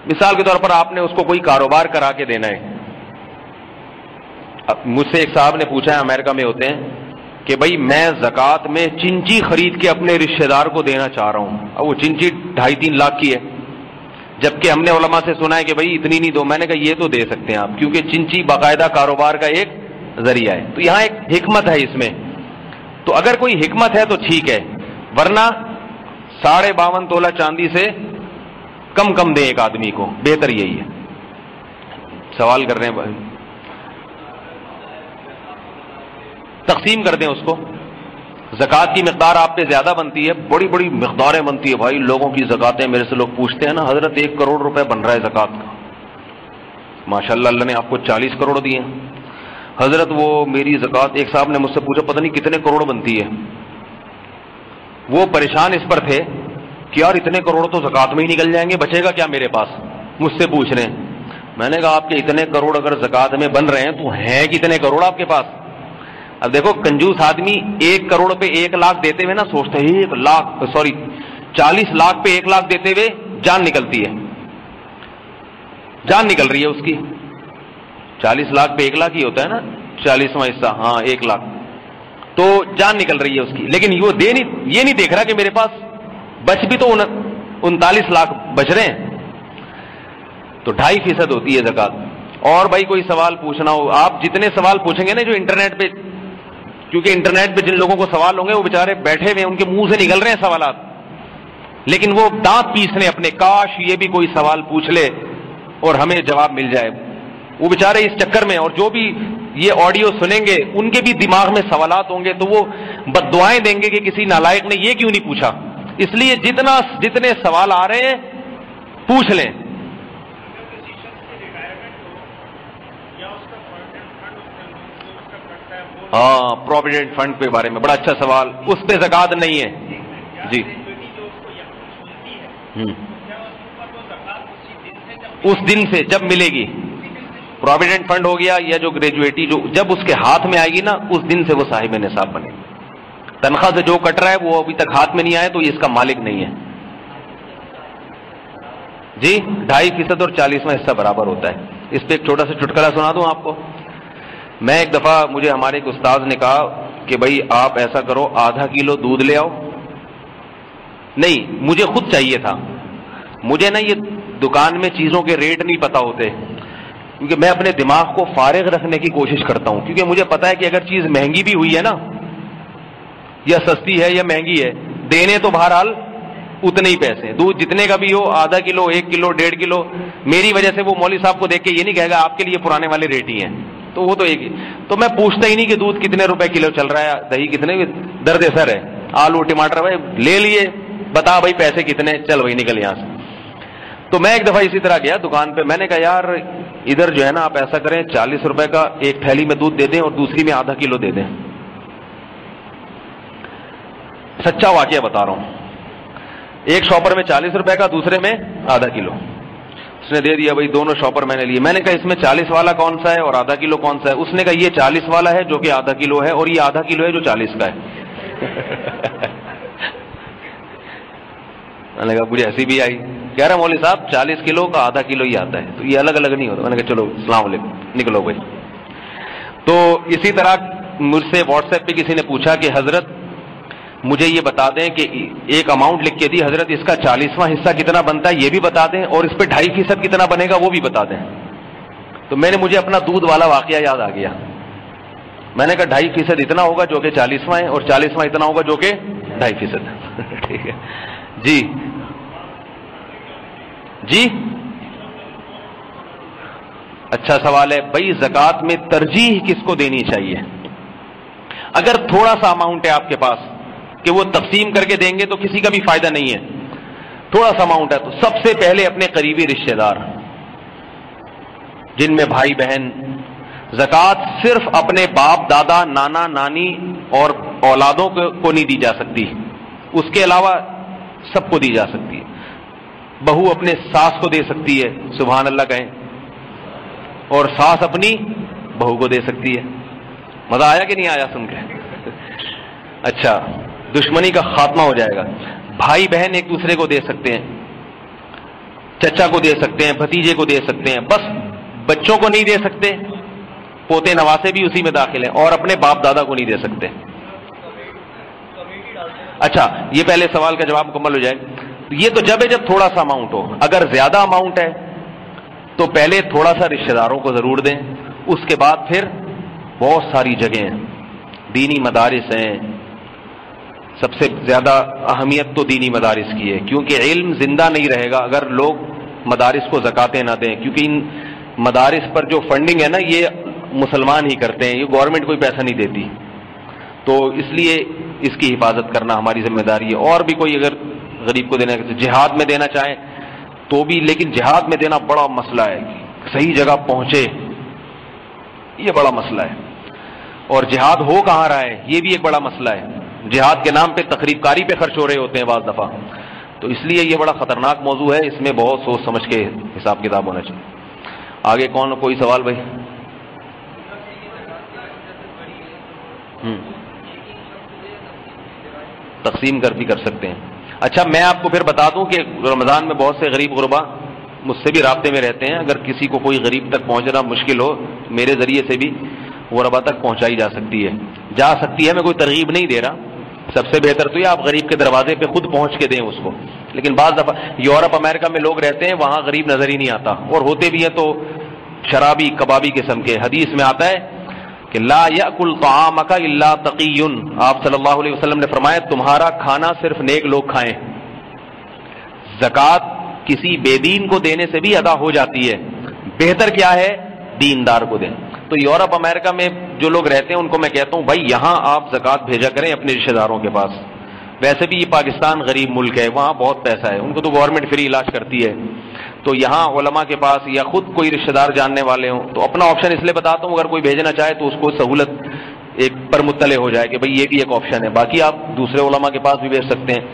مثال کے طور پر آپ نے اس کو کوئی کاروبار کرا کے دینا ہے. مجھ سے ایک صاحب نے پوچھا ہے, امریکہ میں ہوتے ہیں, کہ بھائی میں زکات میں چنچی خرید کے اپنے رشتہ دار کو دینا چاہ رہا ہوں. اب وہ چنچی 2.5-3 لاکھ کی ہے, جبکہ ہم نے علماء سے سنا ہے کہ بھائی اتنی نہیں دو. میں نے کہا یہ تو دے سکتے ہیں آپ, کیونکہ چنچی باقاعدہ کاروبار کا ایک ذریعہ ہے. تو یہاں ایک حکمت ہے اس میں, تو اگر کوئی حکمت ہے تو ٹھیک ہے, ورنہ 52.5 تولہ چاندی سے کم دیں ایک آدمی کو, بہتر یہی ہے. سوال کر رہے ہیں بھائی, تقسیم کر دیں اس کو. زکات کی مقدار آپ پہ زیادہ بنتی ہے, بڑی بڑی مقداریں بنتی ہے بھائی. لوگوں کی زکاتیں میرے سے لوگ پوچھتے ہیں نا, حضرت 1 کروڑ روپے بن رہا ہے زکات کا, ماشاءاللہ اللہ نے آپ کو 40 کروڑ دیے. حضرت وہ میری زکات, ایک صاحب نے مجھ سے پوچھا پتہ نہیں کتنے کروڑ بنتی ہے. وہ پریشان اس پر تھے کہ یار اتنے کروڑ تو زکات میں ہی نکل جائیں گے, بچے گا کیا میرے پاس, مجھ سے پوچھ رہے ہیں. میں نے کہا آپ کے اتنے کروڑ اگر زکات میں بن رہے ہیں تو ہیں کتنے کروڑ آپ کے پاس؟ اب دیکھو کنجوس آدمی 1 کروڑ پہ 1 لاکھ دیتے ہوئے نا سوچتے ہیں 40 لاکھ پہ 1 لاکھ دیتے ہوئے جان نکلتی ہے, جان نکل رہی ہے اس کی. 40 لاکھ پہ 1 لاکھ ہی ہوتا ہے نا, 40واں حصہ, ہاں 1 لاکھ, تو جان نکل رہی ہے اس کی. لیکن وہ یہ نہیں دیکھ رہا کہ میرے پاس بچ بھی تو 39 لاکھ بچ رہے ہیں. تو 2.5% ہوتی ہے زکات. اور بھائی کوئی سوال پوچھنا ہو, آپ جتنے سوال پوچھیں گے نا جو انٹرنیٹ پہ, کیونکہ انٹرنیٹ پہ جن لوگوں کو سوال ہوں گے وہ بیچارے بیٹھے ہوئے, ان کے منہ سے نکل رہے ہیں سوالات, لیکن وہ دانت پیس رہے اپنے, کاش یہ بھی کوئی سوال پوچھ لے اور ہمیں جواب مل جائے. وہ بیچارے اس چکر میں، اور جو بھی یہ آڈیو سنیں گے ان کے بھی دماغ میں سوالات ہوں گے، تو وہ بد دعائیں دیں گے کہ کسی نالائق نے یہ کیوں نہیں پوچھا. اس لیے جتنے سوال آ رہے ہیں پوچھ لیں. ہاں، پروویڈنٹ فنڈ کے بارے میں بڑا اچھا سوال. اس پہ زکوٰۃ نہیں ہے. جی، اس دن سے جب ملے گی. پروویڈنٹ فنڈ ہو گیا یا جو گریجویٹی جو جب اس کے ہاتھ میں آئے گی نا، اس دن سے وہ صاحب نصاب بنے گی. تنخواہ سے جو کٹ رہا ہے وہ ابھی تک ہاتھ میں نہیں آئے تو یہ اس کا مالک نہیں ہے. جی، 2.5% اور 40واں حصہ برابر ہوتا ہے. اس پہ ایک چھوٹا سا چٹکلا سنا دوں آپ کو. میں ایک دفعہ مجھے ہمارے ایک استاد نے کہا کہ بھائی آپ ایسا کرو، ½ کلو دودھ لے آؤ. نہیں، مجھے خود چاہیے تھا. مجھے نا یہ دکان میں چیزوں کے ریٹ نہیں پتا ہوتے، کیونکہ میں اپنے دماغ کو فارغ رکھنے کی کوشش کرتا ہوں، کیونکہ مجھے پتا ہے کہ اگر چیز مہنگی بھی ہوئی ہے نا، یا سستی ہے یا مہنگی ہے، دینے تو بہرحال اتنے ہی پیسے. دودھ جتنے کا بھی ہو، ½ کلو، 1 کلو، 1.5 کلو، میری وجہ سے وہ مولوی صاحب کو دیکھ کے یہ نہیں کہے گا آپ کے لیے پرانے والے ریٹ ہی ہیں، تو وہ تو ایک ہی. تو میں پوچھتا ہی نہیں کہ دودھ کتنے روپے کلو چل رہا ہے، دہی کتنے. درد سر ہے، آلو ٹماٹر بھائی لے لیے، بتا بھائی پیسے کتنے، چل بھائی نکل یہاں سے. تو میں ایک دفعہ اسی طرح گیا دکان پہ. میں نے کہا یار ادھر جو ہے نا آپ ایسا کریں 40 روپے کا ایک تھیلی میں دودھ دے دیں اور دوسری میں ½ کلو دے دیں. سچا واقعہ بتا رہا ہوں. ایک شاپر میں 40 روپے کا، دوسرے میں ½ کلو. اس نے دے دیا بھائی، دونوں شاپر میں نے لیے. میں نے کہا اس میں 40 والا کون سا ہے اور ½ کلو کون سا ہے؟ اس نے کہا یہ 40 والا ہے جو کہ ½ کلو ہے، اور یہ ½ کلو ہے جو 40 کا ہے. میں نے کہا مجھے ہنسی بھی آئی. کہہ رہا مولوی صاحب 40 کلو کا ½ کلو ہی آتا ہے، تو یہ الگ الگ نہیں ہوتا. میں نے کہا چلو السلام علیکم، نکلو بھائی. تو اسی طرح مجھ سے واٹس ایپ پہ کسی نے پوچھا کہ حضرت مجھے یہ بتا دیں کہ ایک اماؤنٹ لکھ کے دی حضرت، اس کا 40واں حصہ کتنا بنتا ہے یہ بھی بتا دیں، اور اس پہ 2.5% کتنا بنے گا وہ بھی بتا دیں. تو میں نے مجھے اپنا دودھ والا واقعہ یاد آ گیا. میں نے کہا 2.5% اتنا ہوگا جو کہ 40واں ہے، اور 40واں اتنا ہوگا جو کہ 2.5%. ٹھیک ہے جی. جی اچھا سوال ہے بھائی، زکوٰۃ میں ترجیح کس کو دینی چاہیے؟ اگر تھوڑا سا اماؤنٹ ہے آپ کے پاس کہ وہ تقسیم کر کے دیں گے تو کسی کا بھی فائدہ نہیں ہے. تھوڑا سا اماؤنٹ ہے تو سب سے پہلے اپنے قریبی رشتہ دار جن میں بھائی بہن. زکوٰۃ صرف اپنے باپ دادا نانا نانی اور اولادوں کو نہیں دی جا سکتی، اس کے علاوہ سب کو دی جا سکتی ہے. بہو اپنے ساس کو دے سکتی ہے، سبحان اللہ کہیں، اور ساس اپنی بہو کو دے سکتی ہے. مزہ آیا کہ نہیں آیا سن کے؟ اچھا، دشمنی کا خاتمہ ہو جائے گا. بھائی بہن ایک دوسرے کو دے سکتے ہیں، چچا کو دے سکتے ہیں، بھتیجے کو دے سکتے ہیں. بس بچوں کو نہیں دے سکتے، پوتے نواسے بھی اسی میں داخل ہیں، اور اپنے باپ دادا کو نہیں دے سکتے. اچھا، یہ پہلے سوال کا جواب مکمل ہو جائے. یہ تو جب ہے جب تھوڑا سا اماؤنٹ ہو. اگر زیادہ اماؤنٹ ہے تو پہلے تھوڑا سا رشتہ داروں کو ضرور دیں، اس کے بعد پھر بہت ساری جگہیں ہیں، دینی مدارس ہیں. سب سے زیادہ اہمیت تو دینی مدارس کی ہے، کیونکہ علم زندہ نہیں رہے گا اگر لوگ مدارس کو زکاتیں نہ دیں. کیونکہ ان مدارس پر جو فنڈنگ ہے نا یہ مسلمان ہی کرتے ہیں، یہ گورنمنٹ کوئی پیسہ نہیں دیتی. تو اس لیے اس کی حفاظت کرنا ہماری ذمہ داری ہے. اور بھی کوئی اگر غریب کو دینا، جہاد میں دینا چاہیں تو بھی، لیکن جہاد میں دینا بڑا مسئلہ ہے، صحیح جگہ پہنچے یہ بڑا مسئلہ ہے. اور جہاد ہو کہاں رہا ہے یہ بھی ایک بڑا مسئلہ ہے. جہاد کے نام پہ تقریب کاری پہ خرچ ہو رہے ہوتے ہیں بعض دفعہ. تو اس لیے یہ بڑا خطرناک موضوع ہے، اس میں بہت سوچ سمجھ کے حساب کتاب ہونا چاہیے. آگے کون کوئی سوال بھائی؟ تقسیم کر بھی کر سکتے ہیں. اچھا، میں آپ کو پھر بتا دوں کہ رمضان میں بہت سے غریب غربا مجھ سے بھی رابطے میں رہتے ہیں. اگر کسی کو کوئی غریب تک پہنچنا مشکل ہو، میرے ذریعے سے بھی غربا تک پہنچائی جا سکتی ہے. میں کوئی ترغیب نہیں دے رہا. سب سے بہتر تو یہ آپ غریب کے دروازے پہ خود پہنچ کے دیں اس کو. لیکن بعض دفعہ یورپ امریکہ میں لوگ رہتے ہیں، وہاں غریب نظر ہی نہیں آتا، اور ہوتے بھی ہیں تو شرابی کبابی قسم کے. حدیث میں آتا ہے کہ لا یأکل طعامک الا تقی. آپ صلی اللہ علیہ وسلم نے فرمایا تمہارا کھانا صرف نیک لوگ کھائیں. زکوٰۃ کسی بے دین کو دینے سے بھی ادا ہو جاتی ہے. بہتر کیا ہے دیندار کو دیں. تو یورپ امریکہ میں جو لوگ رہتے ہیں ان کو میں کہتا ہوں بھائی یہاں آپ زکوٰۃ بھیجا کریں اپنے رشتہ داروں کے پاس. ویسے بھی یہ پاکستان غریب ملک ہے, وہاں بہت پیسہ ہے, ان کو تو گورنمنٹ فری علاج کرتی ہے. تو یہاں علماء کے پاس یا خود کوئی رشتہ دار جاننے والے ہوں تو اپنا آپشن اس لیے بتاتا ہوں, اگر کوئی بھیجنا چاہے تو اس کو سہولت ایک پر مطلع ہو جائے کہ بھئی یہ بھی ایک آپشن ہے. باقی آپ دوسرے علماء کے پاس بھی بھیج سکتے ہیں,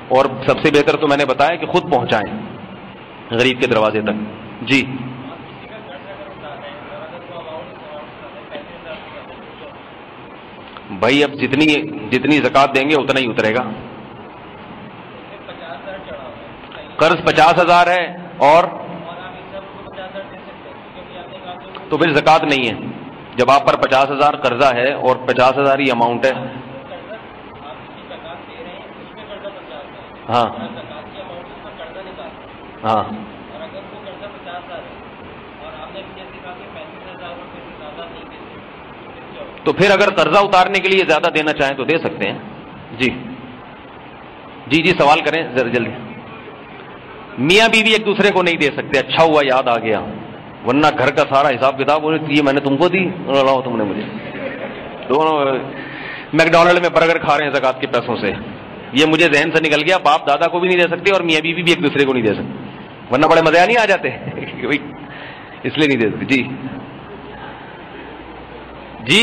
اور سب سے بہتر تو میں نے بتایا کہ خود پہنچائیں غریب کے دروازے تک. جی بھائی اب جتنی زکوٰۃ دیں گے اتنا ہی اترے گا. قرض 50,000 ہے اور تو پھر زکوٰۃ نہیں ہے. جب آپ پر 50,000 قرضہ ہے اور 50,000 ہی اماؤنٹ ہے. ہاں ہاں تو پھر اگر قرضہ اتارنے کے لیے زیادہ دینا چاہیں تو دے سکتے ہیں. جی جی جی سوال کریں ذرا جلدی. میاں بیوی ایک دوسرے کو نہیں دے سکتے. اچھا ہوا یاد آ گیا, ورنہ گھر کا سارا حساب کتاب یہ میں نے تم کو دی, تم نے مجھے. دونوں میکڈونلڈ میں برگر کھا رہے ہیں زکوٰۃ کے پیسوں سے. یہ مجھے ذہن سے نکل گیا, باپ دادا کو بھی نہیں دے سکتے اور میاں بیوی بھی ایک دوسرے کو نہیں دے سکتے, ورنہ بڑے مزے نہیں آ جاتے اس لیے نہیں دے سکتے. جی جی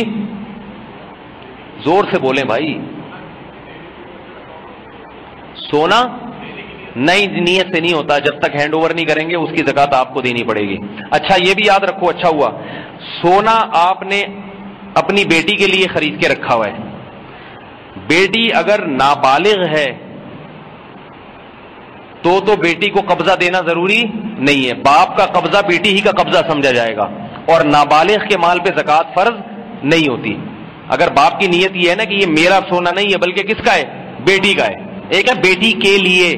زور سے بولیں بھائی. سونا نہیں, نیت سے نہیں ہوتا. جب تک ہینڈ اوور نہیں کریں گے اس کی زکوٰۃ آپ کو دینی پڑے گی. اچھا یہ بھی یاد رکھو, اچھا ہوا سونا آپ نے اپنی بیٹی کے لیے خرید کے رکھا ہوا ہے. بیٹی اگر نابالغ ہے تو بیٹی کو قبضہ دینا ضروری نہیں ہے. باپ کا قبضہ بیٹی ہی کا قبضہ سمجھا جائے گا, اور نابالغ کے مال پہ زکوٰۃ فرض نہیں ہوتی. اگر باپ کی نیت یہ ہے نا کہ یہ میرا سونا نہیں ہے بلکہ کس کا ہے, بیٹی کا ہے. ایک ہے بیٹی کے لیے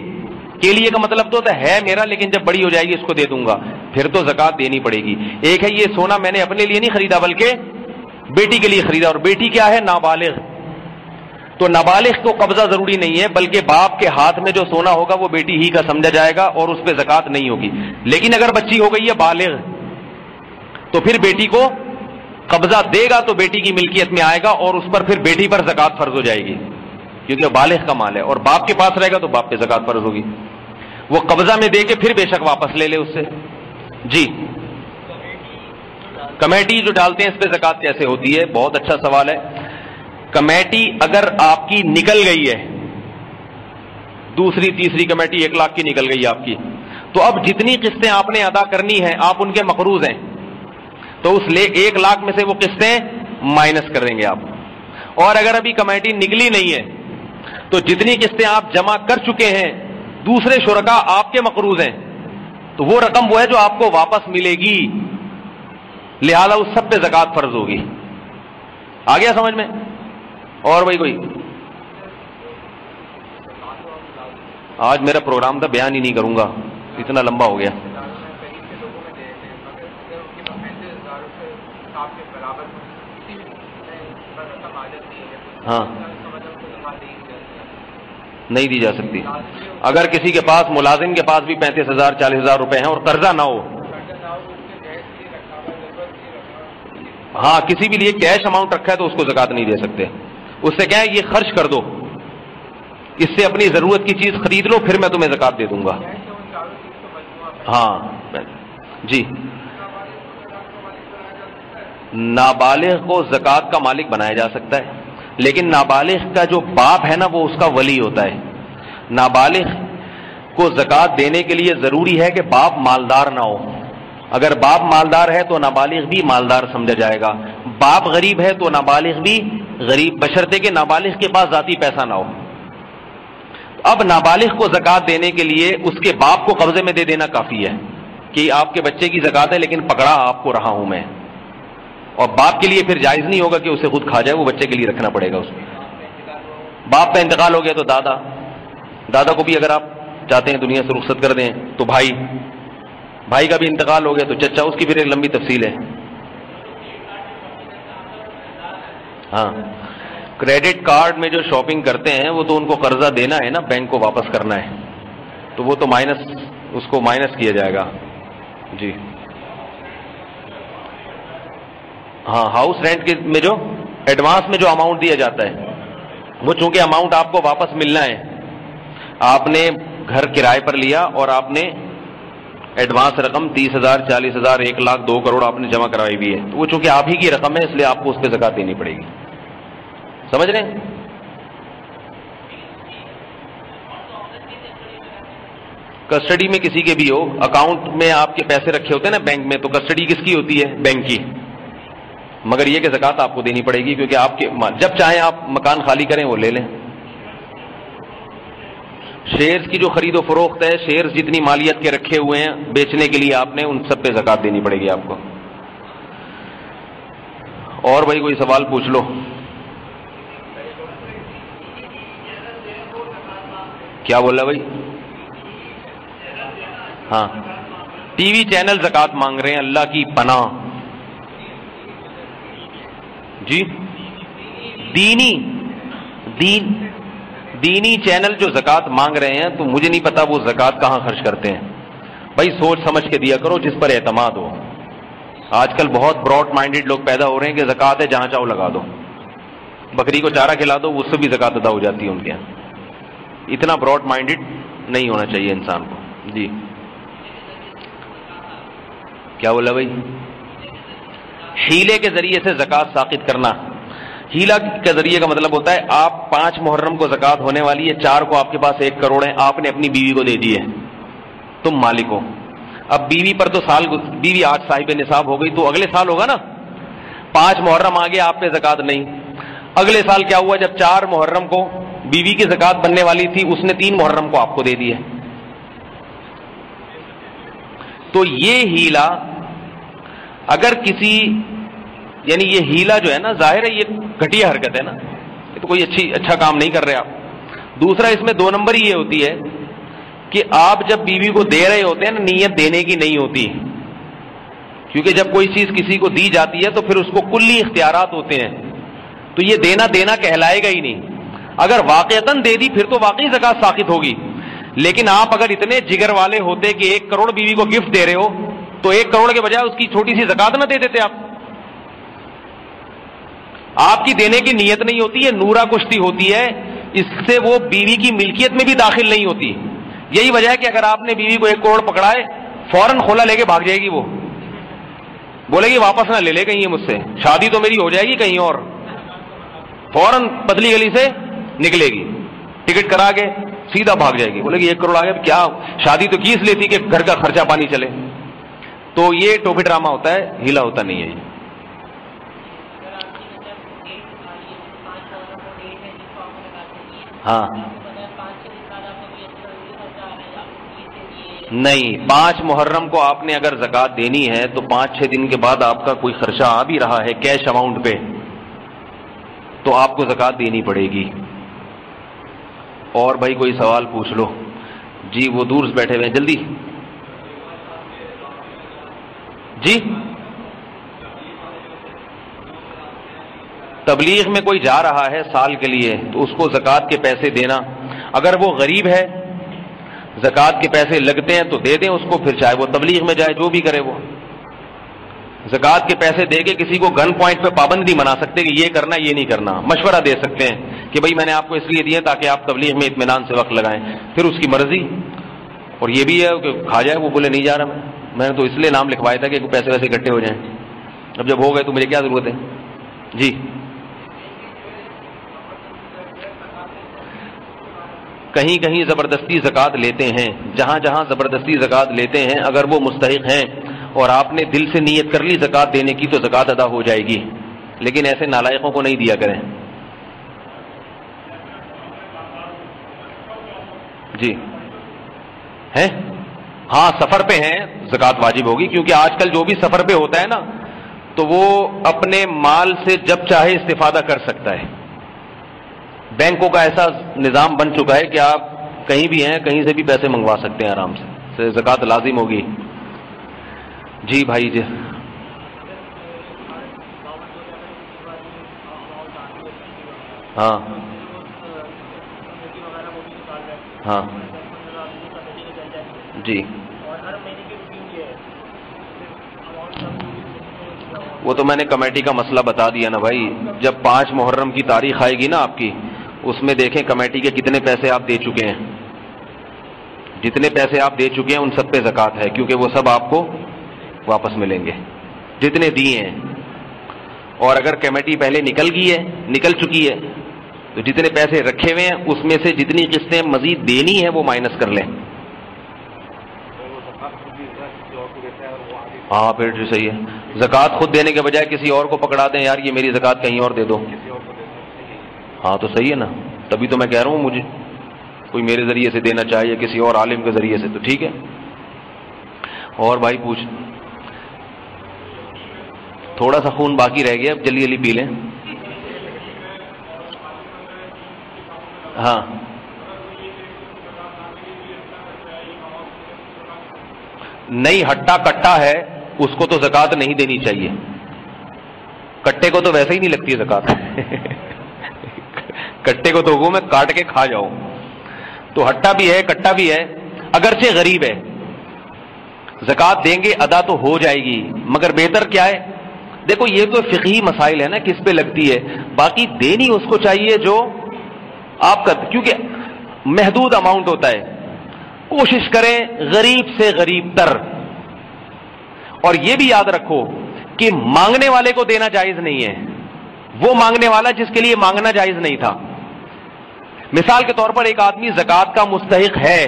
کا مطلب تو ہے میرا, لیکن جب بڑی ہو جائے گی اس کو دے دوں گا, پھر تو زکوٰۃ دینی پڑے گی. ایک ہے یہ سونا میں نے اپنے لیے نہیں خریدا بلکہ بیٹی کے لیے خریدا, اور بیٹی کیا ہے, نابالغ. تو نابالغ کو قبضہ ضروری نہیں ہے, بلکہ باپ کے ہاتھ میں جو سونا ہوگا وہ بیٹی ہی کا سمجھا جائے گا اور اس پہ زکوٰۃ نہیں ہوگی. لیکن اگر بچی ہو گئی ہے بالغ تو پھر بیٹی کو قبضہ دے گا تو بیٹی کی ملکیت میں آئے گا, اور اس پر پھر بیٹی پر زکوٰۃ فرض ہو جائے گی کیونکہ بالغ کا مال ہے. اور باپ کے پاس رہے گا تو باپ پہ زکوٰۃ فرض ہوگی. وہ قبضہ میں دے کے پھر بے شک واپس لے لے اس سے. جی کمیٹی جو ڈالتے ہیں اس پہ زکوٰۃ کیسے ہوتی ہے, بہت اچھا سوال ہے. کمیٹی اگر آپ کی نکل گئی ہے, دوسری تیسری کمیٹی 1 لاکھ کی نکل گئی آپ کی, تو اب جتنی قسطیں آپ نے ادا کرنی ہیں آپ ان کے مقروض ہیں, تو اس 1 لاکھ میں سے وہ قسطیں مائنس کر دیں گے آپ. اور اگر ابھی کمیٹی نکلی نہیں ہے تو جتنی قسطیں آپ جمع کر چکے ہیں دوسرے شرکاء آپ کے مقروض ہیں, تو وہ رقم وہ ہے جو آپ کو واپس ملے گی, لہذا اس سب پہ زکوٰۃ فرض ہوگی. آ گیا سمجھ میں؟ اور بھائی کوئی آج میرا پروگرام تھا, بیان ہی نہیں کروں گا, اتنا لمبا ہو گیا. ہاں نہیں دی جا سکتی. اگر کسی کے پاس ملازم کے پاس بھی 35,000 40,000 روپے ہیں اور قرضہ نہ ہو, ہاں کسی بھی لیے کیش اماؤنٹ رکھا ہے تو اس کو زکوٰۃ نہیں دے سکتے. اس سے کیا ہے یہ خرچ کر دو, اس سے اپنی ضرورت کی چیز خرید لو, پھر میں تمہیں زکوٰۃ دے دوں گا. ہاں جی نابالغ کو زکوٰۃ کا مالک بنایا جا سکتا ہے, لیکن نابالغ کا جو باپ ہے نا وہ اس کا ولی ہوتا ہے. نابالغ کو زکوٰۃ دینے کے لیے ضروری ہے کہ باپ مالدار نہ ہو. اگر باپ مالدار ہے تو نابالغ بھی مالدار سمجھا جائے گا. باپ غریب ہے تو نابالغ بھی غریب, بشرطے کہ نابالغ کے پاس ذاتی پیسہ نہ ہو. اب نابالغ کو زکوٰۃ دینے کے لیے اس کے باپ کو قبضے میں دے دینا کافی ہے کہ آپ کے بچے کی زکوٰۃ ہے لیکن پکڑا آپ کو رہا ہوں میں, اور باپ کے لیے پھر جائز نہیں ہوگا کہ اسے خود کھا جائے, وہ بچے کے لیے رکھنا پڑے گا. اس باپ کا انتقال ہو گیا تو دادا کو بھی اگر آپ چاہتے ہیں دنیا سے رخصت کر دیں تو بھائی کا بھی انتقال ہو گیا تو چچا, اس کی پھر ایک لمبی تفصیل ہے. ہاں کریڈٹ کارڈ میں جو شاپنگ کرتے ہیں وہ تو ان کو قرضہ دینا ہے نا, بینک کو واپس کرنا ہے, تو وہ تو اس کو مائنس کیا جائے گا. جی ہاں ہاؤس رینٹ میں جو ایڈوانس میں جو اماؤنٹ دیا جاتا ہے وہ چونکہ اماؤنٹ آپ کو واپس ملنا ہے، آپ نے گھر کرائے پر لیا اور آپ نے ایڈوانس رقم 30,000 40,000 1,00,000 2 کروڑ آپ نے جمع کروائی بھی ہے، تو وہ چونکہ آپ ہی کی رقم ہے اس لیے آپ کو اس پہ زکات دینی پڑے گی. سمجھ رہے ہیں؟ کسٹڈی میں کسی کے بھی ہو، اکاؤنٹ میں آپ کے پیسے رکھے ہوتے ہیں نا بینک میں، تو کسٹڈی کس کی ہوتی ہے؟ بینک کی. مگر یہ کہ زکات آپ کو دینی پڑے گی کیونکہ آپ کے جب چاہیں آپ مکان خالی کریں وہ لے لیں. شیئرز کی جو خرید و فروخت ہے، شیئرز جتنی مالیت کے رکھے ہوئے ہیں بیچنے کے لیے آپ نے، ان سب پہ زکات دینی پڑے گی آپ کو. اور بھائی کوئی سوال پوچھ لو. کیا بولا بھائی؟ ہاں ٹی وی چینل زکات مانگ رہے ہیں، اللہ کی پناہ. جی دینی چینل جو زکات مانگ رہے ہیں تو مجھے نہیں پتا وہ زکات کہاں خرچ کرتے ہیں. بھائی سوچ سمجھ کے دیا کرو جس پر اعتماد ہو. آج کل بہت براڈ مائنڈیڈ لوگ پیدا ہو رہے ہیں کہ زکات ہے جہاں چاہو لگا دو، بکری کو چارہ کھلا دو اس سے بھی زکات ادا ہو جاتی ہے ان کے یہاں. اتنا براڈ مائنڈیڈ نہیں ہونا چاہیے انسان کو. جی کیا بولا بھائی؟ ہیلے کے ذریعے سے زکات ساقط کرنا. ہیلا کے ذریعے کا مطلب ہوتا ہے آپ 5 محرم کو زکات ہونے والی ہے، 4 کو آپ کے پاس 1 کروڑ ہے، آپ نے اپنی بیوی کو دے دی ہے، تم مالک ہو. اب بیوی پر تو بیوی آج صاحب نصاب ہو گئی تو اگلے سال ہوگا نا. 5 محرم آگے آپ پہ زکات نہیں. اگلے سال کیا ہوا؟ جب 4 محرم کو بیوی کی زکات بننے والی تھی اس نے 3 محرم کو آپ کو دے دی ہے. تو یہ ہیلا اگر کسی، یعنی یہ ہیلا جو ہے نا، ظاہر ہے یہ گھٹیا حرکت ہے نا، یہ تو کوئی اچھا کام نہیں کر رہے آپ. دوسرا اس میں 2 نمبر یہ ہوتی ہے کہ آپ جب بیوی کو دے رہے ہوتے ہیں نا، نیت دینے کی نہیں ہوتی، کیونکہ جب کوئی چیز کسی کو دی جاتی ہے تو پھر اس کو کلی اختیارات ہوتے ہیں، تو یہ دینا کہلائے گا ہی نہیں. اگر واقعتاً دے دی پھر تو واقعی زکات ساقط ہوگی. لیکن آپ اگر اتنے جگر والے ہوتے کہ 1 کروڑ بیوی کو گفٹ دے رہے ہو تو 1 کروڑ کے بجائے اس کی چھوٹی سی زکات نہ دے دیتے آپ کی دینے کی نیت نہیں ہوتی، یہ نورا کشتی ہوتی ہے، اس سے وہ بیوی کی ملکیت میں بھی داخل نہیں ہوتی. یہی وجہ ہے کہ اگر آپ نے بیوی کو 1 کروڑ پکڑائے فوراً کھولا لے کے بھاگ جائے گی، وہ بولے گی واپس نہ لے لے کہیں مجھ سے، شادی تو میری ہو جائے گی کہیں اور. فوراً پتلی گلی سے نکلے گی، ٹکٹ کرا کے سیدھا بھاگ جائے گی، بولے گی 1 کروڑ آ گیا، کیا شادی تو کی اس لیے تھی کہ گھر کا خرچہ پانی چلے. تو یہ ٹوپی ڈرامہ ہوتا ہے، ہیلا ہوتا نہیں ہے. ہاں نہیں، 5 محرم کو آپ نے اگر زکات دینی ہے تو 5-6 دن کے بعد آپ کا کوئی خرچہ آ بھی رہا ہے کیش اماؤنٹ پہ تو آپ کو زکات دینی پڑے گی. اور بھائی کوئی سوال پوچھ لو. جی وہ دور سے بیٹھے ہوئے ہیں، جلدی. جی تبلیغ میں کوئی جا رہا ہے سال کے لیے تو اس کو زکات کے پیسے دینا، اگر وہ غریب ہے زکات کے پیسے لگتے ہیں تو دے دیں اس کو، پھر چاہے وہ تبلیغ میں جائے جو بھی کرے. وہ زکات کے پیسے دے کے کسی کو گن پوائنٹ پہ پابند نہیں بنا سکتے کہ یہ کرنا یہ نہیں کرنا. مشورہ دے سکتے ہیں کہ بھائی میں نے آپ کو اس لیے دیے تاکہ آپ تبلیغ میں اطمینان سے وقت لگائیں، پھر اس کی مرضی. اور یہ بھی ہے کہ کھا جائے، وہ بولے نہیں جا رہا میں نے تو اس لیے نام لکھوایا تھا کہ پیسے ویسے اکٹھے ہو جائیں، اب جب ہو گئے تو مجھے کیا ضرورت ہے. جی کہیں کہیں زبردستی زکات لیتے ہیں، جہاں جہاں زبردستی زکات لیتے ہیں اگر وہ مستحق ہیں اور آپ نے دل سے نیت کر لی زکات دینے کی تو زکات ادا ہو جائے گی، لیکن ایسے نالائقوں کو نہیں دیا کریں. جی ہیں، ہاں سفر پہ ہیں زکات واجب ہوگی، کیونکہ آج کل جو بھی سفر پہ ہوتا ہے نا تو وہ اپنے مال سے جب چاہے استفادہ کر سکتا ہے. بینکوں کا ایسا نظام بن چکا ہے کہ آپ کہیں بھی ہیں کہیں سے بھی پیسے منگوا سکتے ہیں آرام سے، زکات لازم ہوگی. جی بھائی جی ہاں ہاں جی وہ تو میں نے کمیٹی کا مسئلہ بتا دیا نا بھائی. جب 5 محرم کی تاریخ آئے گی نا آپ کی, اس میں دیکھیں کمیٹی کے کتنے پیسے آپ دے چکے ہیں. جتنے پیسے آپ دے چکے ہیں ان سب پہ زکوٰۃ ہے, کیونکہ وہ سب آپ کو واپس ملیں گے جتنے دیے ہیں. اور اگر کمیٹی پہلے نکل چکی ہے تو جتنے پیسے رکھے ہوئے ہیں اس میں سے جتنی قسطیں مزید دینی ہے وہ مائنس کر لیں. ہاں پھر جو صحیح ہے, زکوٰۃ خود دینے کے بجائے کسی اور کو پکڑا دیں, یار یہ میری زکوٰۃ کہیں اور دے دو. ہاں تو صحیح ہے نا, تبھی تو میں کہہ رہا ہوں مجھے کوئی میرے ذریعے سے دینا چاہیے کسی اور عالم کے ذریعے سے, تو ٹھیک ہے. اور بھائی پوچھ, تھوڑا سا خون باقی رہ گیا, اب جلدی جلدی پی لیں. ہاں نہیں, ہٹا کٹا ہے اس کو تو زکوٰۃ نہیں دینی چاہیے. کٹے کو تو ویسے ہی نہیں لگتی زکوٰۃ. کٹے کو تو وہ میں کاٹ کے کھا جاؤں. تو ہٹا بھی ہے کٹا بھی ہے, اگرچہ غریب ہے, زکوٰۃ دیں گے ادا تو ہو جائے گی, مگر بہتر کیا ہے. دیکھو یہ تو فقہی مسائل ہے نا کس پہ لگتی ہے, باقی دینی اس کو چاہیے جو آپ کا, کیونکہ محدود اماؤنٹ ہوتا ہے. کوشش کریں غریب سے غریب تر. اور یہ بھی یاد رکھو کہ مانگنے والے کو دینا جائز نہیں ہے, وہ مانگنے والا جس کے لیے مانگنا جائز نہیں تھا. مثال کے طور پر ایک آدمی زکوٰۃ کا مستحق ہے